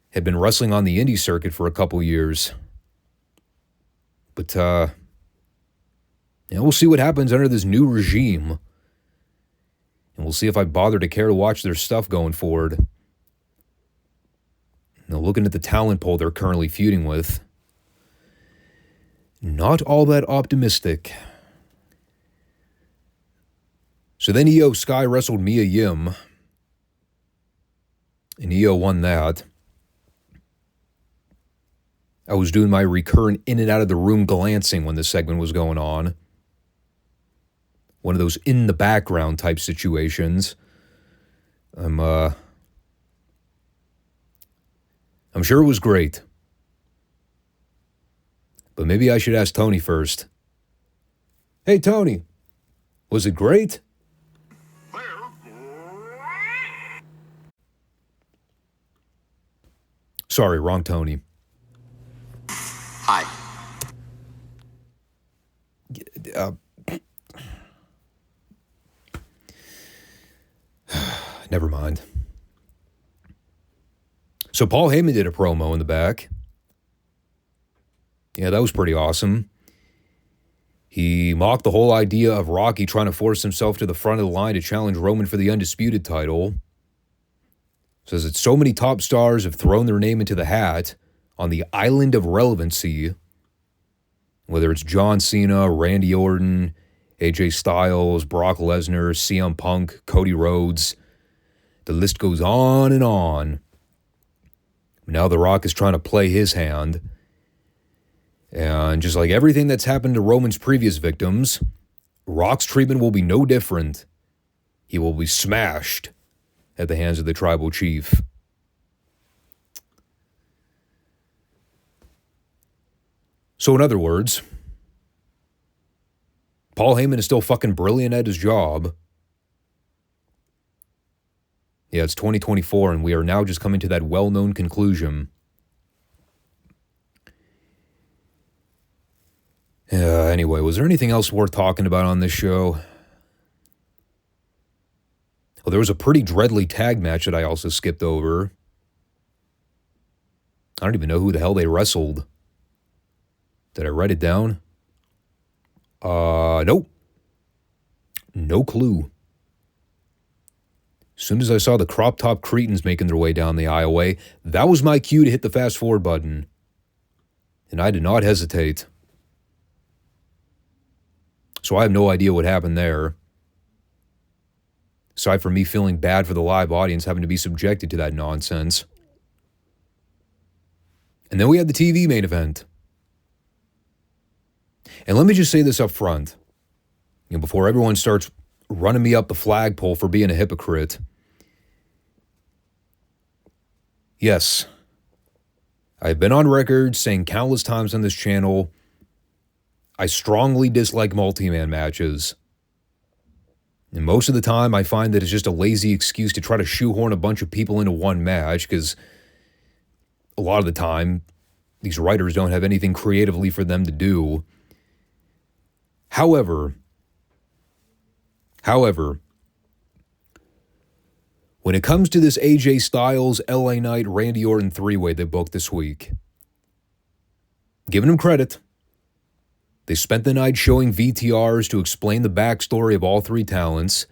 had been wrestling on the indie circuit for a couple years. But, we'll see what happens under this new regime. And we'll see if I bother to care to watch their stuff going forward. Now, looking at the talent pool they're currently feuding with, not all that optimistic. So then Io Sky wrestled Mia Yim, and Io won that. I was doing my recurrent in and out of the room glancing when this segment was going on. One of those in the background type situations. I'm sure it was great. But maybe I should ask Tony first. Hey, Tony, was it great? Sorry, wrong Tony. Hi. Never mind. So Paul Heyman did a promo in the back. Yeah, that was pretty awesome. He mocked the whole idea of Rocky trying to force himself to the front of the line to challenge Roman for the undisputed title. Says that so many top stars have thrown their name into the hat on the island of relevancy, whether it's John Cena, Randy Orton, AJ Styles, Brock Lesnar, CM Punk, Cody Rhodes. The list goes on and on. Now The Rock is trying to play his hand. And just like everything that's happened to Roman's previous victims, Rock's treatment will be no different. He will be smashed at the hands of the tribal chief. So in other words, Paul Heyman is still fucking brilliant at his job. Yeah, it's 2024, and we are now just coming to that well-known conclusion. Anyway, was there anything else worth talking about on this show? Well, there was a pretty dreadly tag match that I also skipped over. I don't even know who the hell they wrestled. Did I write it down? Nope. No clue. As soon as I saw the crop top cretins making their way down the aisleway, that was my cue to hit the fast forward button. And I did not hesitate. So I have no idea what happened there. Aside from me feeling bad for the live audience having to be subjected to that nonsense. And then we had the TV main event. And let me just say this up front. Before everyone starts running me up the flagpole for being a hypocrite. Yes, I've been on record saying countless times on this channel, I strongly dislike multi-man matches. And most of the time, I find that it's just a lazy excuse to try to shoehorn a bunch of people into one match, because a lot of the time, these writers don't have anything creatively for them to do. However, when it comes to this AJ Styles, LA Knight, Randy Orton three-way they booked this week, giving them credit. They spent the night showing VTRs to explain the backstory of all three talents.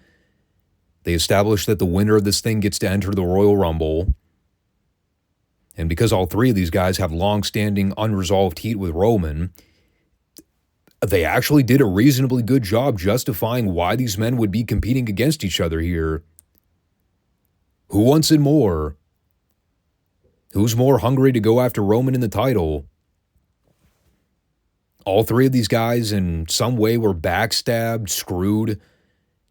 They established that the winner of this thing gets to enter the Royal Rumble. And because all three of these guys have long-standing unresolved heat with Roman, they actually did a reasonably good job justifying why these men would be competing against each other here. Who wants it more? Who's more hungry to go after Roman in the title? All three of these guys in some way were backstabbed, screwed,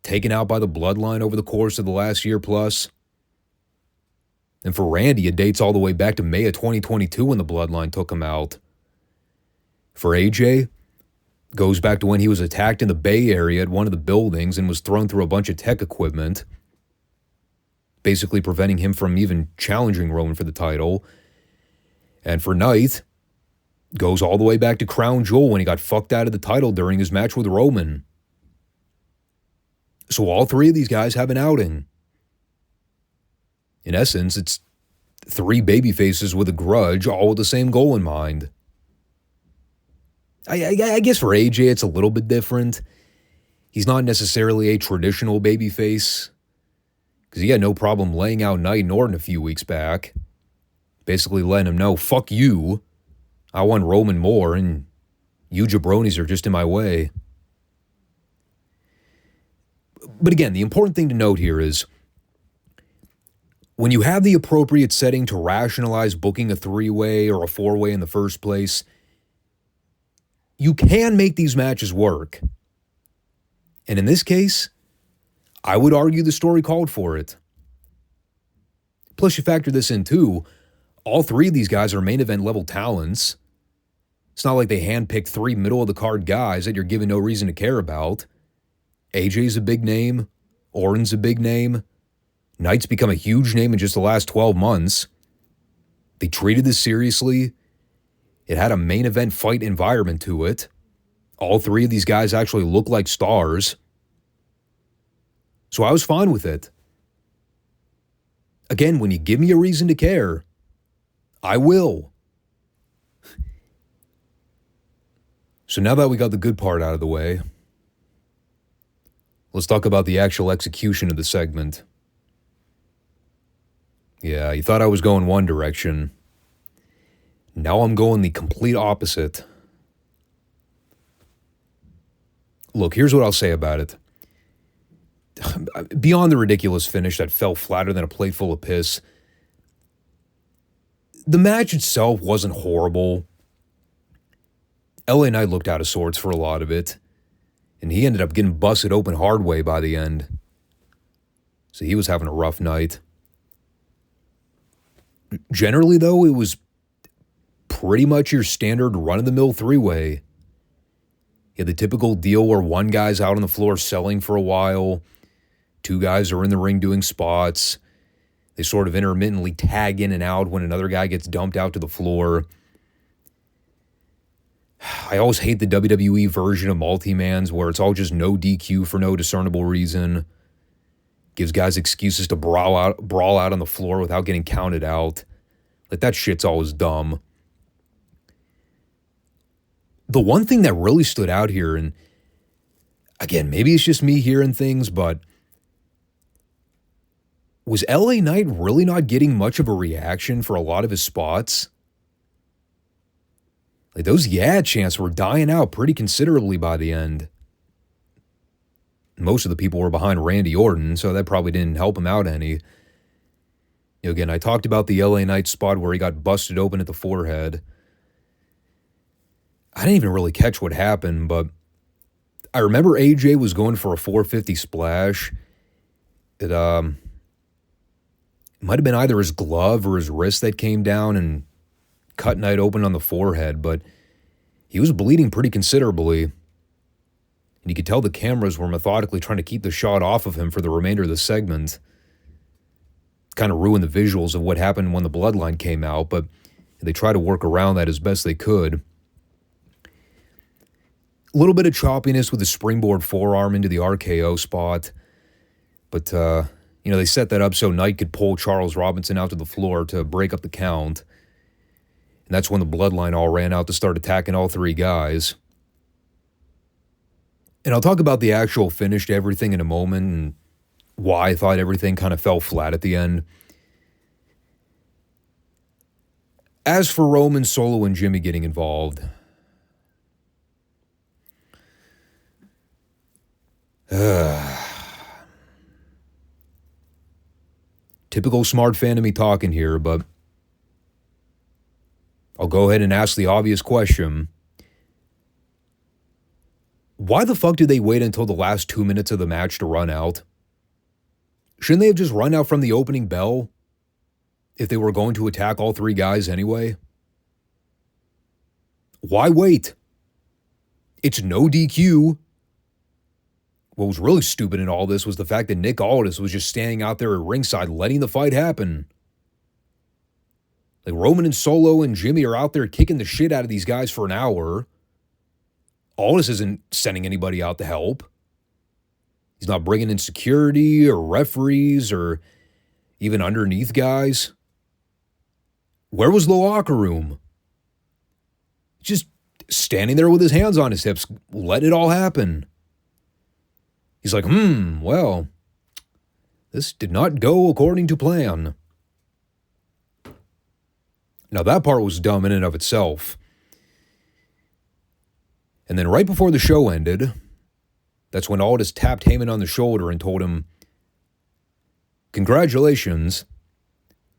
taken out by the bloodline over the course of the last year plus. And for Randy, it dates all the way back to May of 2022 when the bloodline took him out. For AJ, goes back to when he was attacked in the Bay Area at one of the buildings and was thrown through a bunch of tech equipment, basically preventing him from even challenging Roman for the title. And for Knight, goes all the way back to Crown Jewel when he got fucked out of the title during his match with Roman. So all three of these guys have an outing. In essence, it's three babyfaces with a grudge, all with the same goal in mind. I guess for AJ, it's a little bit different. He's not necessarily a traditional babyface, because he had no problem laying out Knight and Orton a few weeks back, basically letting him know, fuck you, I want Roman more, and you jabronis are just in my way. But again, the important thing to note here is when you have the appropriate setting to rationalize booking a three-way or a four-way in the first place, you can make these matches work. And in this case, I would argue the story called for it. Plus, you factor this in too, all three of these guys are main event level talents. It's not like they handpicked three middle-of-the-card guys that you're given no reason to care about. AJ's a big name. Orton's a big name. Knight's become a huge name in just the last 12 months. They treated this seriously. It had a main event fight environment to it. All three of these guys actually look like stars. So I was fine with it. Again, when you give me a reason to care, I will. So now that we got the good part out of the way, let's talk about the actual execution of the segment. Yeah, you thought I was going one direction. Now I'm going the complete opposite. Look, here's what I'll say about it. Beyond the ridiculous finish that fell flatter than a plate full of piss, the match itself wasn't horrible. LA Knight looked out of sorts for a lot of it, and he ended up getting busted open hard way by the end. So he was having a rough night. Generally, though, it was pretty much your standard run-of-the-mill three-way. You had the typical deal where one guy's out on the floor selling for a while, two guys are in the ring doing spots, they sort of intermittently tag in and out when another guy gets dumped out to the floor. I always hate the WWE version of multi-mans where it's all just no DQ for no discernible reason. Gives guys excuses to brawl out on the floor without getting counted out. Like, that shit's always dumb. The one thing that really stood out here, and again, maybe it's just me hearing things, but was LA Knight really not getting much of a reaction for a lot of his spots? Like, those yeah chants were dying out pretty considerably by the end. Most of the people were behind Randy Orton, so that probably didn't help him out any. Again, I talked about the LA Knight spot where he got busted open at the forehead. I didn't even really catch what happened, but I remember AJ was going for a 450 splash. It might have been either his glove or his wrist that came down and cut Knight open on the forehead, but he was bleeding pretty considerably. And you could tell the cameras were methodically trying to keep the shot off of him for the remainder of the segment. Kind of ruined the visuals of what happened when the bloodline came out, but they tried to work around that as best they could. A little bit of choppiness with the springboard forearm into the RKO spot, but they set that up so Knight could pull Charles Robinson out to the floor to break up the count. And that's when the bloodline all ran out to start attacking all three guys. And I'll talk about the actual finish to everything in a moment and why I thought everything kind of fell flat at the end. As for Roman, Solo, and Jimmy getting involved, typical smart fan of me talking here, but I'll go ahead and ask the obvious question. Why the fuck did they wait until the last 2 minutes of the match to run out? Shouldn't they have just run out from the opening bell if they were going to attack all three guys anyway? Why wait? It's no DQ. What was really stupid in all this was the fact that Nick Aldis was just standing out there at ringside letting the fight happen. Like, Roman and Solo and Jimmy are out there kicking the shit out of these guys for an hour. Aldis isn't sending anybody out to help. He's not bringing in security or referees or even underneath guys. Where was the locker room? Just standing there with his hands on his hips, let it all happen. He's like, well, this did not go according to plan. Now, that part was dumb in and of itself. And then right before the show ended, That's when Aldis tapped Heyman on the shoulder and told him, "Congratulations.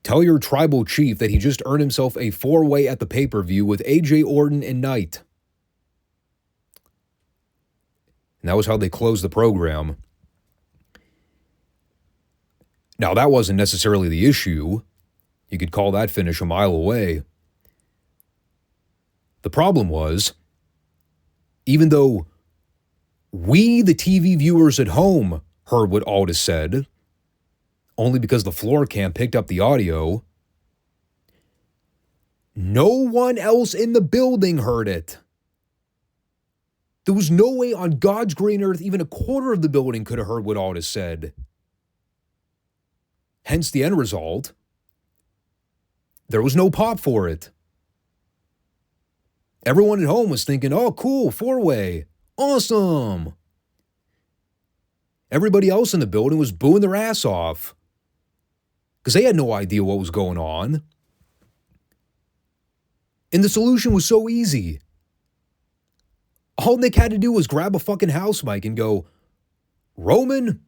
Tell your tribal chief that he just earned himself a 4-way at the pay-per-view with AJ, Orton, and Knight." And that was how they closed the program. Now, that wasn't necessarily the issue. You could call that finish a mile away. The problem was, even though we, the TV viewers at home, heard what Aldis said, only because the floor cam picked up the audio, no one else in the building heard it. There was no way on God's green earth even a quarter of the building could have heard what Aldis said. Hence the end result. There was no pop for it. Everyone at home was thinking, "Oh, cool, 4-way. Awesome." Everybody else in the building was booing their ass off because they had no idea what was going on. And the solution was so easy. All Nick had to do was grab a fucking house mic and go, "Roman,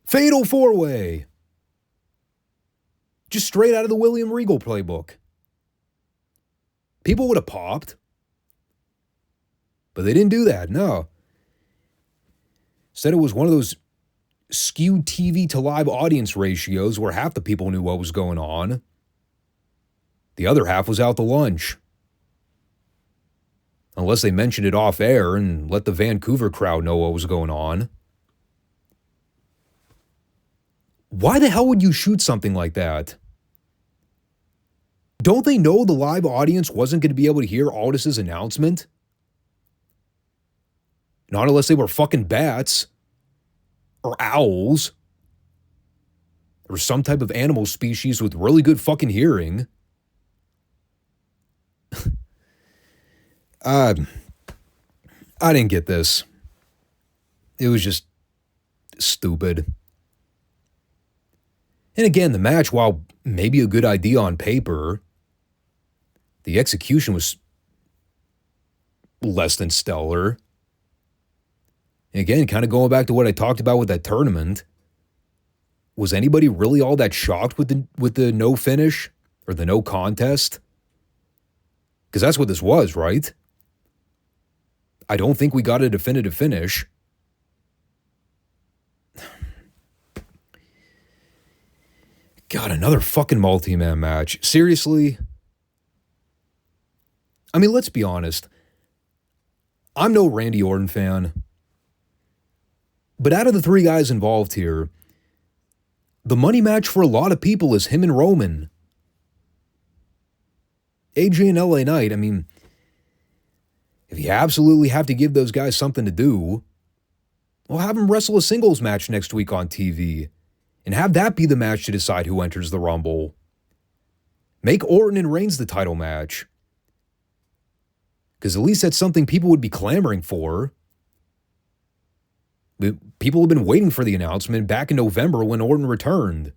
fatal 4-way." Just straight out of the William Regal playbook. People would have popped. But they didn't do that, no. Instead, it was one of those skewed TV to live audience ratios where half the people knew what was going on. The other half was out to lunch. Unless they mentioned it off air and let the Vancouver crowd know what was going on. Why the hell would you shoot something like that? Don't they know the live audience wasn't going to be able to hear Aldis' announcement? Not unless they were fucking bats. Or owls. Or some type of animal species with really good fucking hearing. I didn't get this. It was just stupid. And again, the match, while maybe a good idea on paper, the execution was less than stellar. And again, kind of going back to what I talked about with that tournament, was anybody really all that shocked with the no finish or the no contest? Because that's what this was, right? I don't think we got a definitive finish. God, another fucking multi-man match. Seriously? I mean, let's be honest. I'm no Randy Orton fan. But out of the 3 guys involved here, the money match for a lot of people is him and Roman. AJ and LA Knight, I mean, if you absolutely have to give those guys something to do, well, have them wrestle a singles match next week on TV. And have that be the match to decide who enters the Rumble. Make Orton and Reigns the title match. Because at least that's something people would be clamoring for. People have been waiting for the announcement back in November when Orton returned.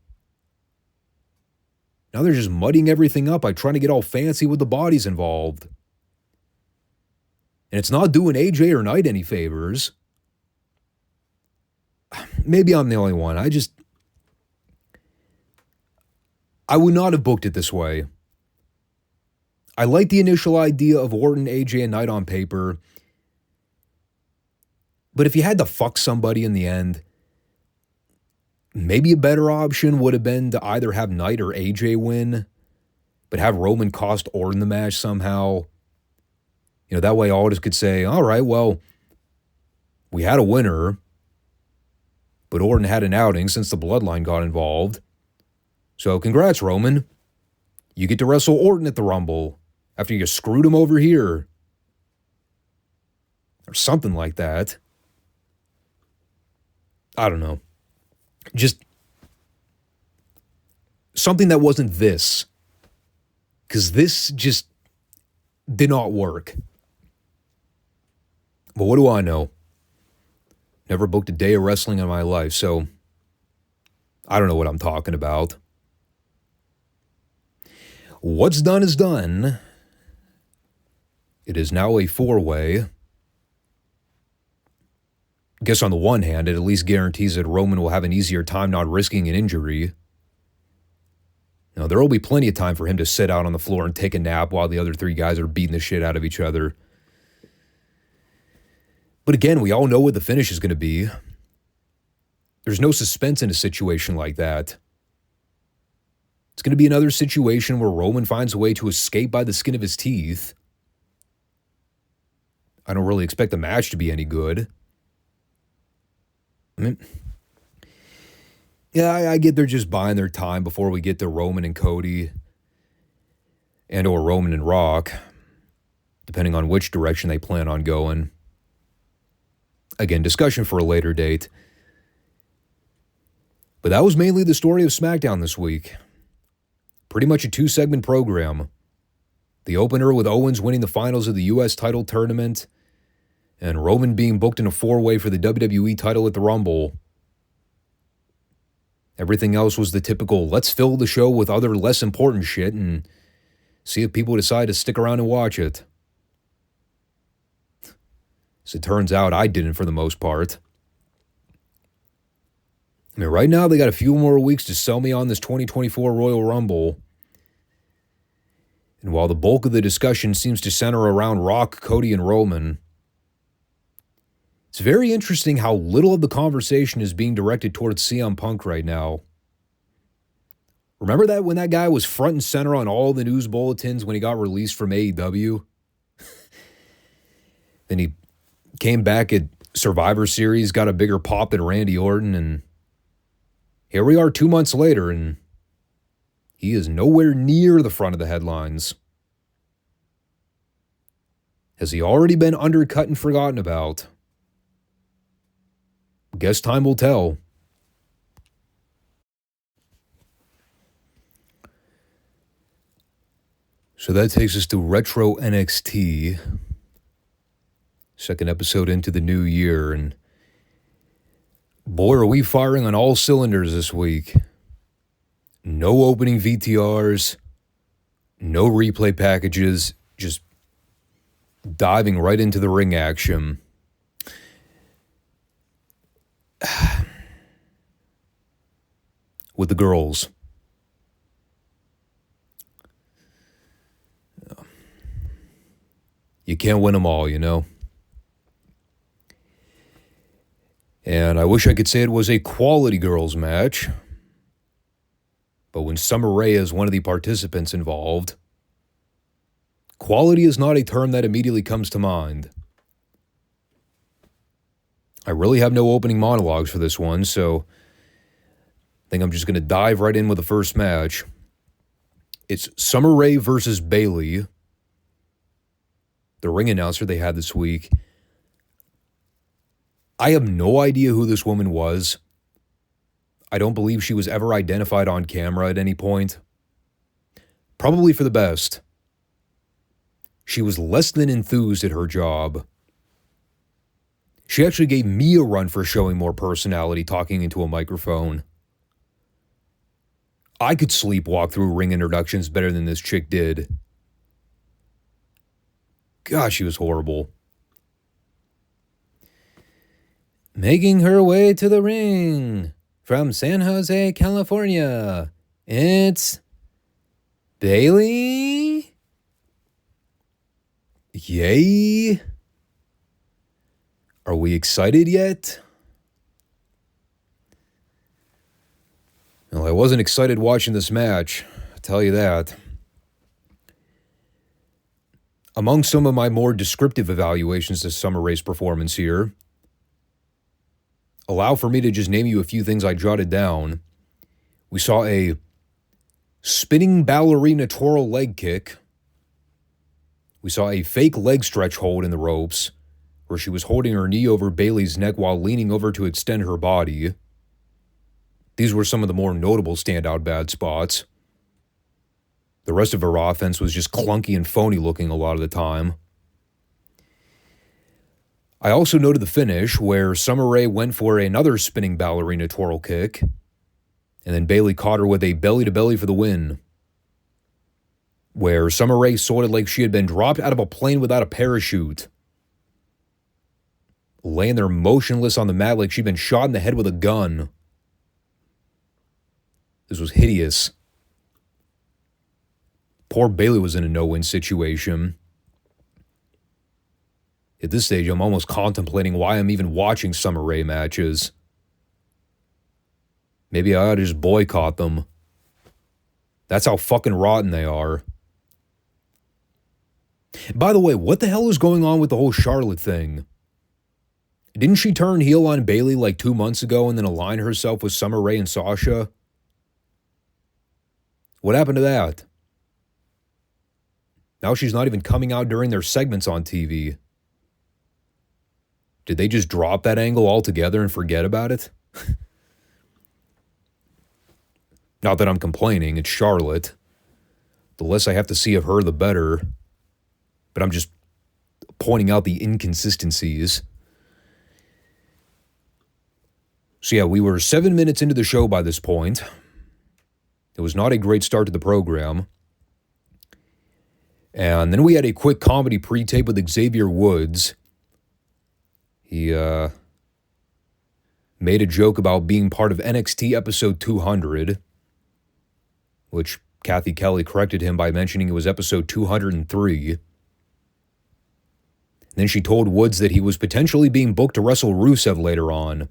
Now they're just muddying everything up by trying to get all fancy with the bodies involved. And it's not doing AJ or Knight any favors. Maybe I'm the only one. I would not have booked it this way. I like the initial idea of Orton, AJ, and Knight on paper. But if you had to fuck somebody in the end, maybe a better option would have been to either have Knight or AJ win, but have Roman cost Orton the match somehow. You know, that way Aldis could say, all right, well, we had a winner, but Orton had an outing since the Bloodline got involved. So congrats, Roman. You get to wrestle Orton at the Rumble after you screwed him over here. Or something like that. I don't know. Just something that wasn't this. Because this just did not work. But what do I know? Never booked a day of wrestling in my life, so I don't know what I'm talking about. What's done is done. It is now a 4-way. I guess on the one hand, it at least guarantees that Roman will have an easier time not risking an injury. Now, there will be plenty of time for him to sit out on the floor and take a nap while the other three guys are beating the shit out of each other. But again, we all know what the finish is going to be. There's no suspense in a situation like that. It's going to be another situation where Roman finds a way to escape by the skin of his teeth. I don't really expect the match to be any good. I mean, yeah, I get they're just buying their time before we get to Roman and Cody and or Roman and Rock, depending on which direction they plan on going. Again, discussion for a later date. But that was mainly the story of SmackDown this week. Pretty much a 2-segment program. The opener with Owens winning the finals of the U.S. title tournament and Roman being booked in a 4-way for the WWE title at the Rumble. Everything else was the typical, let's fill the show with other less important shit and see if people decide to stick around and watch it. As it turns out, I didn't for the most part. I mean, right now they got a few more weeks to sell me on this 2024 Royal Rumble. And while the bulk of the discussion seems to center around Rock, Cody, and Roman, it's very interesting how little of the conversation is being directed towards CM Punk right now. Remember that when that guy was front and center on all the news bulletins when he got released from AEW? Then he came back at Survivor Series, got a bigger pop than Randy Orton, and here we are 2 months later, and he is nowhere near the front of the headlines. Has he already been undercut and forgotten about? Guess time will tell. So that takes us to Retro NXT. Second episode into the new year, and boy, are we firing on all cylinders this week. No opening VTRs, no replay packages, just diving right into the ring action. With the girls. You can't win them all, you know? And I wish I could say it was a quality girls match. But when Summer Rae is one of the participants involved, quality is not a term that immediately comes to mind. I really have no opening monologues for this one, so I think I'm just going to dive right in with the first match. It's Summer Rae versus Bayley, the ring announcer they had this week. I have no idea who this woman was. I don't believe she was ever identified on camera at any point. Probably for the best. She was less than enthused at her job. She actually gave me a run for showing more personality talking into a microphone. I could sleepwalk through ring introductions better than this chick did. God, she was horrible. Making her way to the ring from San Jose, California, it's Bayley. Yay. Are we excited yet? Well, I wasn't excited watching this match, I'll tell you that. Among some of my more descriptive evaluations of Summer Rae's performance here, allow for me to just name you a few things I jotted down. We saw a spinning ballerina twirl leg kick. We saw a fake leg stretch hold in the ropes, where she was holding her knee over Bayley's neck while leaning over to extend her body. These were some of the more notable standout bad spots. The rest of her offense was just clunky and phony looking a lot of the time. I also noted the finish, where Summer Rae went for another spinning ballerina twirl kick, and then Bayley caught her with a belly-to-belly for the win, where Summer Rae sold it like she had been dropped out of a plane without a parachute. laying there motionless on the mat like she'd been shot in the head with a gun. This was hideous. Poor Bayley was in a no-win situation. At this stage, I'm almost contemplating why I'm even watching Summer Rae matches. Maybe I ought to just boycott them. That's how fucking rotten they are. By the way, what the hell is going on with the whole Charlotte thing? Didn't she turn heel on Bayley like 2 months ago and then align herself with Summer Rae and Sasha? What happened to that? Now she's not even coming out during their segments on TV. Did they just drop that angle altogether and forget about it? Not that I'm complaining, it's Charlotte. The less I have to see of her, the better. But I'm just pointing out the inconsistencies. So yeah, we were 7 minutes into the show by this point. It was not a great start to the program. And then we had a quick comedy pre-tape with Xavier Woods. He made a joke about being part of NXT episode 200, which Kathy Kelly corrected him by mentioning it was episode 203. Then she told Woods that he was potentially being booked to wrestle Rusev later on,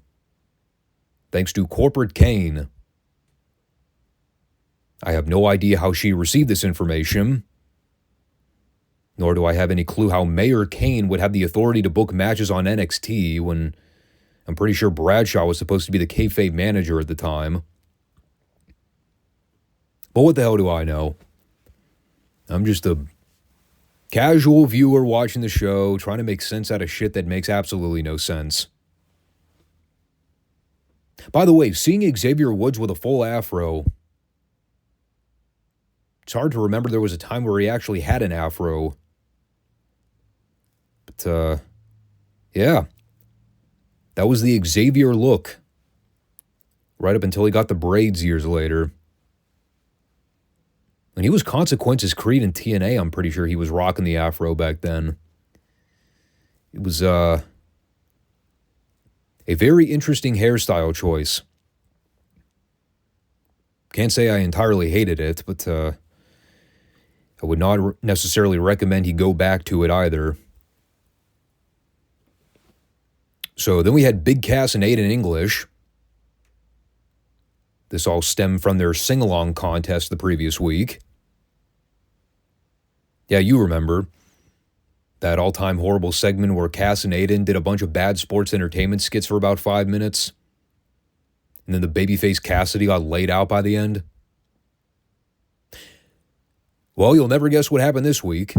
thanks to Corporate Kane. I have no idea how she received this information, nor do I have any clue how Mayor Kane would have the authority to book matches on NXT when I'm pretty sure Bradshaw was supposed to be the kayfabe manager at the time. But what the hell do I know? I'm just a casual viewer watching the show, trying to make sense out of shit that makes absolutely no sense. By the way, seeing Xavier Woods with a full afro, it's hard to remember there was a time where he actually had an afro. But, yeah. That was the Xavier look. Right up until he got the braids years later. When he was Consequences Creed in TNA, I'm pretty sure he was rocking the afro back then. It was, a very interesting hairstyle choice. Can't say I entirely hated it, but, I would not necessarily recommend he go back to it either. So then we had Big Cass and Aiden English. This all stemmed from their sing-along contest the previous week. Yeah, you remember. That all-time horrible segment where Cass and Aiden did a bunch of bad sports entertainment skits for about 5 minutes. And then the babyface Cassidy got laid out by the end. Well, you'll never guess what happened this week.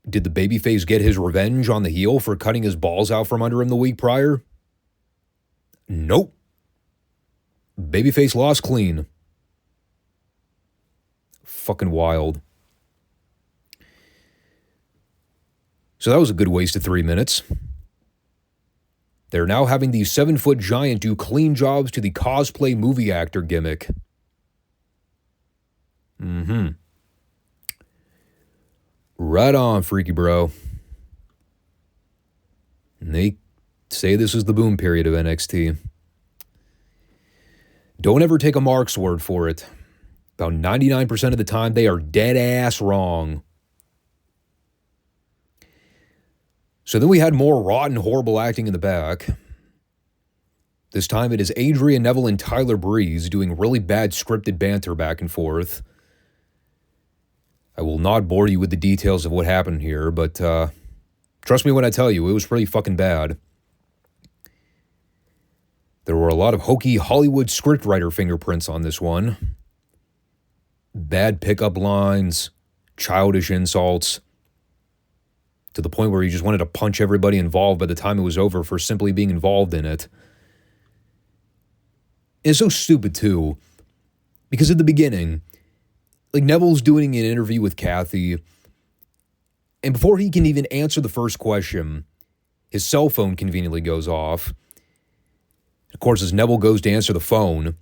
Did the babyface get his revenge on the heel for cutting his balls out from under him the week prior? Nope. Babyface lost clean. Fucking wild. So that was a good waste of 3 minutes. They're now having the 7-foot giant do clean jobs to the cosplay movie actor gimmick. Right on, freaky bro. And they say this is the boom period of NXT. Don't ever take a Mark's word for it. About 99% of the time, they are dead ass wrong. So then we had more rotten, horrible acting in the back. This time it is Adrian Neville and Tyler Breeze doing really bad scripted banter back and forth. I will not bore you with the details of what happened here, but trust me when I tell you, it was pretty fucking bad. There were a lot of hokey Hollywood scriptwriter fingerprints on this one. Bad pickup lines, childish insults, to the point where you just wanted to punch everybody involved by the time it was over for simply being involved in it. It's so stupid, too, because at the beginning, like, Neville's doing an interview with Kathy, and before he can even answer the first question, his cell phone conveniently goes off. Of course, as Neville goes to answer the phone,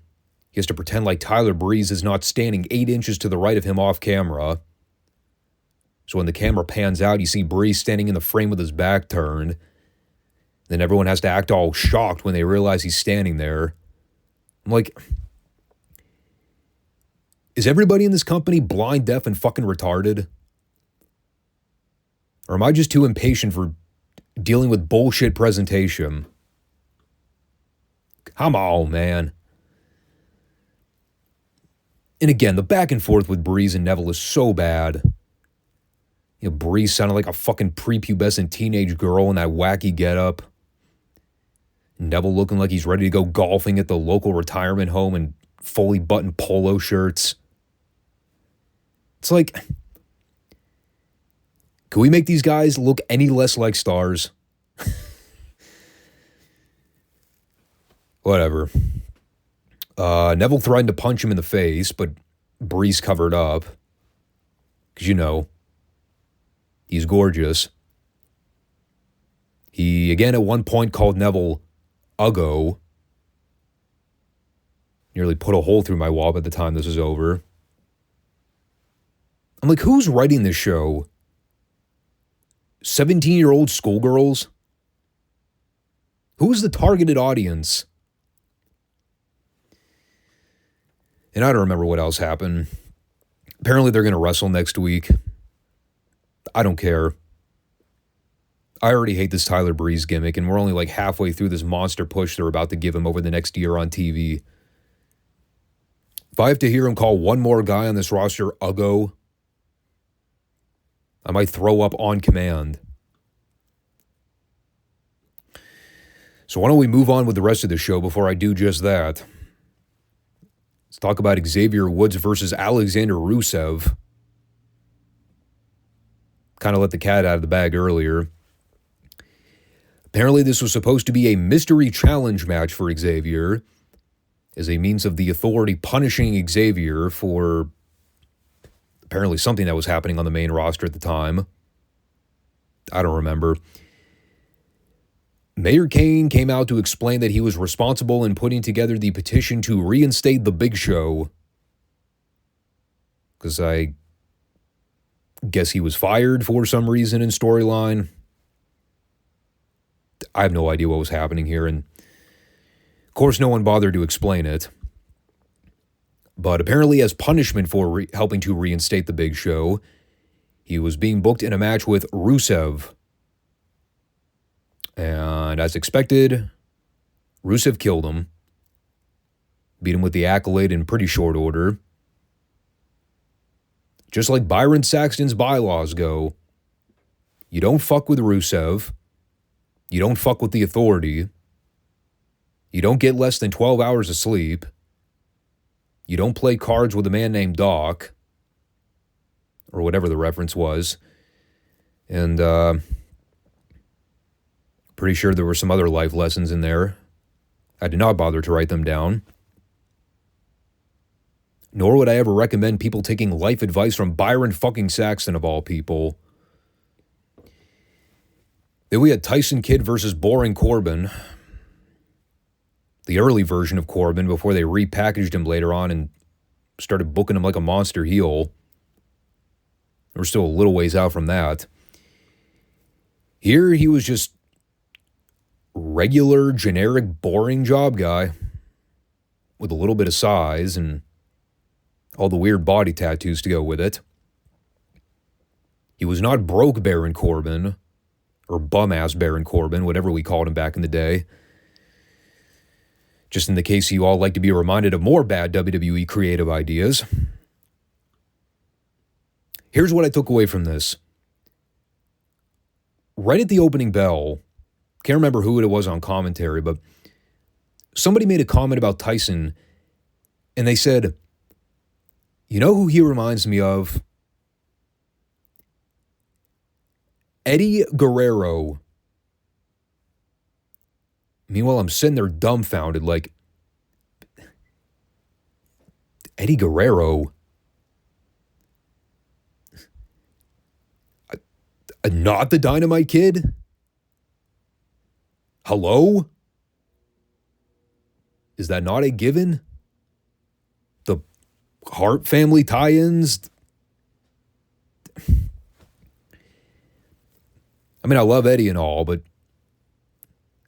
he has to pretend like Tyler Breeze is not standing 8 inches to the right of him off camera. So when the camera pans out, you see Breeze standing in the frame with his back turned, Then everyone has to act all shocked when they realize he's standing there. I'm like, is everybody in this company blind, deaf, and fucking retarded? Or am I just too impatient for dealing with bullshit presentation? Come on, man. And again, the back and forth with Breeze and Neville is so bad. You know, Breeze sounded like a fucking prepubescent teenage girl in that wacky getup. Neville looking like he's ready to go golfing at the local retirement home in fully buttoned polo shirts. It's like, can we make these guys look any less like stars? Whatever. Neville threatened to punch him in the face, but Breeze covered up. Because, you know, he's gorgeous. He, again, at one point called Neville Uggo. Nearly put a hole through my wall by the time this is over. I'm like, who's writing this show? 17-year-old schoolgirls? Who's the targeted audience? And I don't remember what else happened. Apparently they're going to wrestle next week. I don't care. I already hate this Tyler Breeze gimmick, and we're only like halfway through this monster push they're about to give him over the next year on TV. If I have to hear him call one more guy on this roster Uggo, I might throw up on command. So why don't we move on with the rest of the show before I do just that? Let's talk about Xavier Woods versus Alexander Rusev. Kind of let the cat out of the bag earlier. Apparently this was supposed to be a mystery challenge match for Xavier as a means of the Authority punishing Xavier for apparently something that was happening on the main roster at the time. I don't remember. Mayor Kane came out to explain that he was responsible in putting together the petition to reinstate the Big Show. Because I guess he was fired for some reason in storyline. I have no idea what was happening here, and of course no one bothered to explain it. But apparently as punishment for helping to reinstate the Big Show, he was being booked in a match with Rusev. And as expected, Rusev killed him. Beat him with the Accolade in pretty short order. Just like Byron Saxton's bylaws go, you don't fuck with Rusev. You don't fuck with the Authority. You don't get less than 12 hours of sleep. You don't play cards with a man named Doc. Or whatever the reference was. And, pretty sure there were some other life lessons in there. I did not bother to write them down. Nor would I ever recommend people taking life advice from Byron fucking Saxton of all people. Then we had Tyson Kidd versus Boring Corbin. The early version of Corbin before they repackaged him later on and started booking him like a monster heel. We're still a little ways out from that. Here he was just regular, generic, boring job guy with a little bit of size and all the weird body tattoos to go with it. He was not broke Baron Corbin or bum-ass Baron Corbin, whatever we called him back in the day. Just in the case you all like to be reminded of more bad WWE creative ideas. Here's what I took away from this. Right at the opening bell, can't remember who it was on commentary, but somebody made a comment about Tyson, and they said, you know who he reminds me of? Eddie Guerrero. Meanwhile, I'm sitting there dumbfounded like, Eddie Guerrero? Not the Dynamite Kid? Hello? Is that not a given? The Hart family tie-ins? I mean, I love Eddie and all, but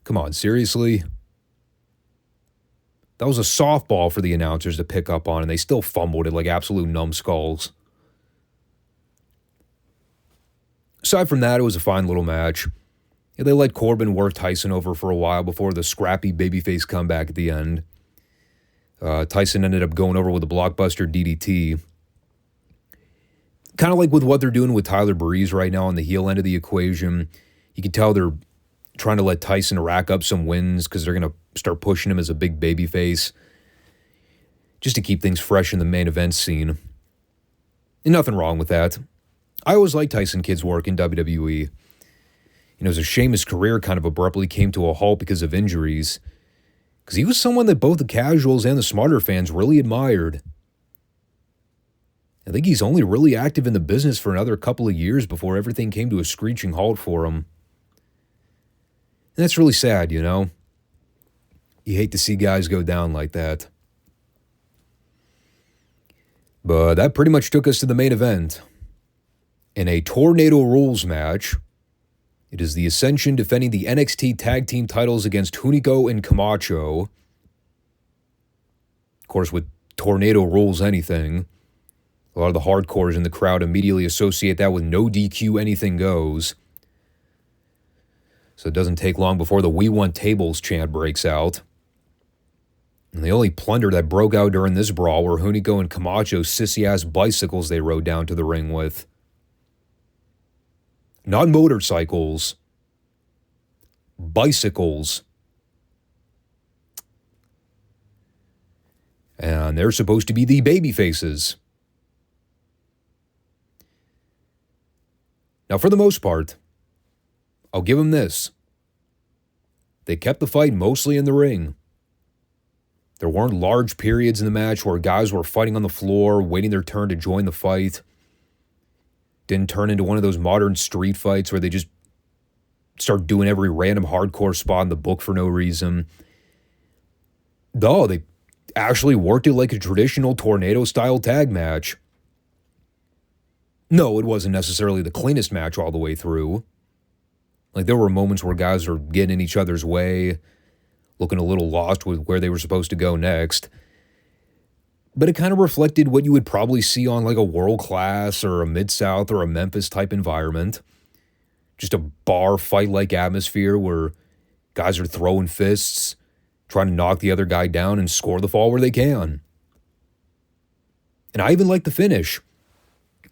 Come on, seriously? That was a softball for the announcers to pick up on, and they still fumbled it like absolute numbskulls. Aside from that, it was a fine little match. Yeah, they let Corbin work Tyson over for a while before the scrappy babyface comeback at the end. Tyson ended up going over with a blockbuster DDT. Kind of like with what they're doing with Tyler Breeze right now on the heel end of the equation. You can tell they're trying to let Tyson rack up some wins because they're going to start pushing him as a big babyface just to keep things fresh in the main event scene. And nothing wrong with that. I always liked Tyson Kidd's work in WWE. You know, it's a shame his career kind of abruptly came to a halt because of injuries, because he was someone that both the casuals and the smarter fans really admired. I think he's only really active in the business for another couple of years before everything came to a screeching halt for him. And that's really sad, you know? You hate to see guys go down like that. But that pretty much took us to the main event. In a Tornado Rules match, it is the Ascension defending the NXT Tag Team titles against Hunico and Camacho. Of course, with Tornado Rules anything, a lot of the hardcores in the crowd immediately associate that with no DQ, anything goes. So it doesn't take long before the "We Want Tables" chant breaks out. And the only plunder that broke out during this brawl were Hunico and Camacho's sissy-ass bicycles they rode down to the ring with. Not motorcycles. Bicycles. And they're supposed to be the baby faces. Now, for the most part, I'll give them this. They kept the fight mostly in the ring. There weren't large periods in the match where guys were fighting on the floor, waiting their turn to join the fight. Didn't turn into one of those modern street fights where they just start doing every random hardcore spot in the book for no reason. No, they actually worked it like a traditional tornado-style tag match. No, it wasn't necessarily the cleanest match all the way through. Like, there were moments where guys were getting in each other's way, looking a little lost with where they were supposed to go next. But it kind of reflected what you would probably see on like a World Class or a Mid-South or a Memphis type environment. Just a bar fight-like atmosphere where guys are throwing fists, trying to knock the other guy down and score the fall where they can. And I even like the finish,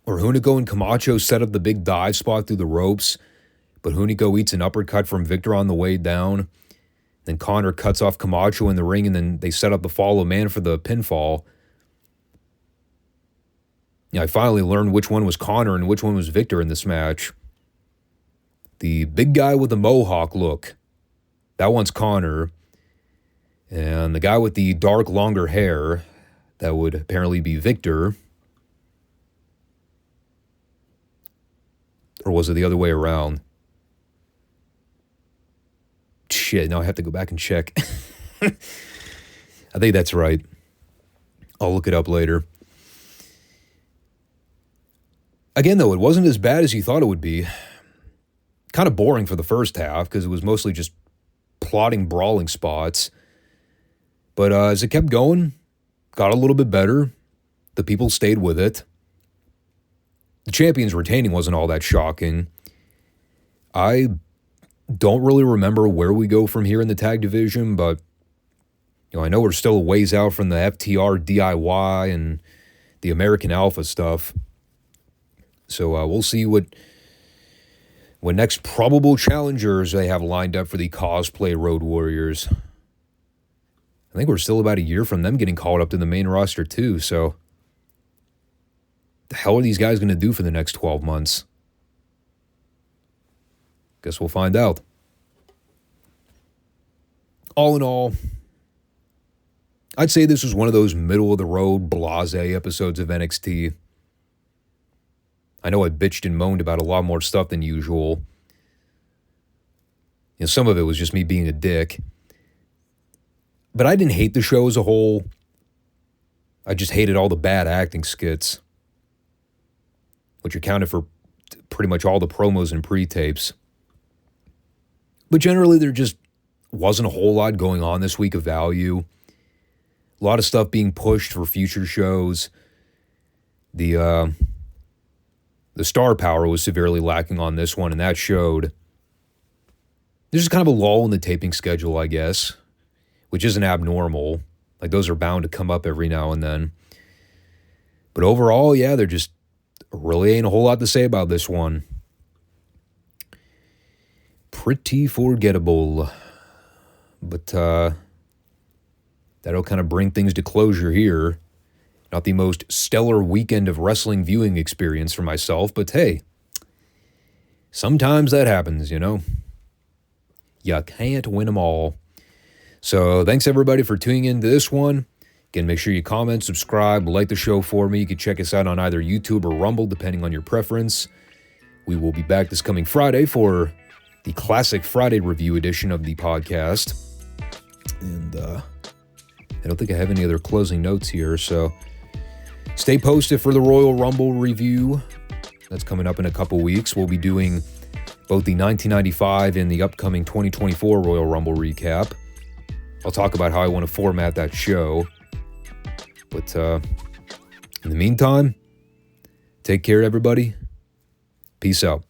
where Hunico and Camacho set up the big dive spot through the ropes, but Hunico eats an uppercut from Victor on the way down. Then Connor cuts off Camacho in the ring, and then they set up the follow man for the pinfall. Yeah, I finally learned which one was Connor and which one was Victor in this match. The big guy with the mohawk look, that one's Connor. And the guy with the dark, longer hair, that would apparently be Victor. Or was it the other way around? Shit, now I have to go back and check. I think that's right. I'll look it up later. Again, though, it wasn't as bad as you thought it would be. Kind of boring for the first half because it was mostly just plotting, brawling spots. But as it kept going, got a little bit better. The people stayed with it. The champions retaining wasn't all that shocking. I don't really remember where we go from here in the tag division, but I know we're still a ways out from the FTR DIY and the American Alpha stuff. So we'll see what next probable challengers they have lined up for the Cosplay Road Warriors. I think we're still about a year from them getting called up to the main roster too, so the hell are these guys going to do for the next 12 months? Guess we'll find out. All in all, I'd say this was one of those middle-of-the-road, blasé episodes of NXT. I know I bitched and moaned about a lot more stuff than usual. Some of it was just me being a dick. But I didn't hate the show as a whole. I just hated all the bad acting skits, which accounted for pretty much all the promos and pre-tapes. But generally, they're just wasn't a whole lot going on this week of value. A lot of stuff being pushed for future shows. The star power was severely lacking on this one, and that showed. There's just kind of a lull in the taping schedule, I guess, which isn't abnormal. Like, those are bound to come up every now and then. But overall, yeah, there just really ain't a whole lot to say about this one. Pretty forgettable. But that'll kind of bring things to closure here. Not the most stellar weekend of wrestling viewing experience for myself, but hey, sometimes that happens, you know. You can't win them all. So thanks everybody for tuning into this one. Again, make sure you comment, subscribe, like the show for me. You can check us out on either YouTube or Rumble, depending on your preference. We will be back this coming Friday for the Classic Friday review edition of the podcast. And I don't think I have any other closing notes here, so stay posted for the Royal Rumble review. That's coming up in a couple weeks. We'll be doing both the 1995 and the upcoming 2024 Royal Rumble recap. I'll talk about how I want to format that show. But in the meantime, take care, everybody. Peace out.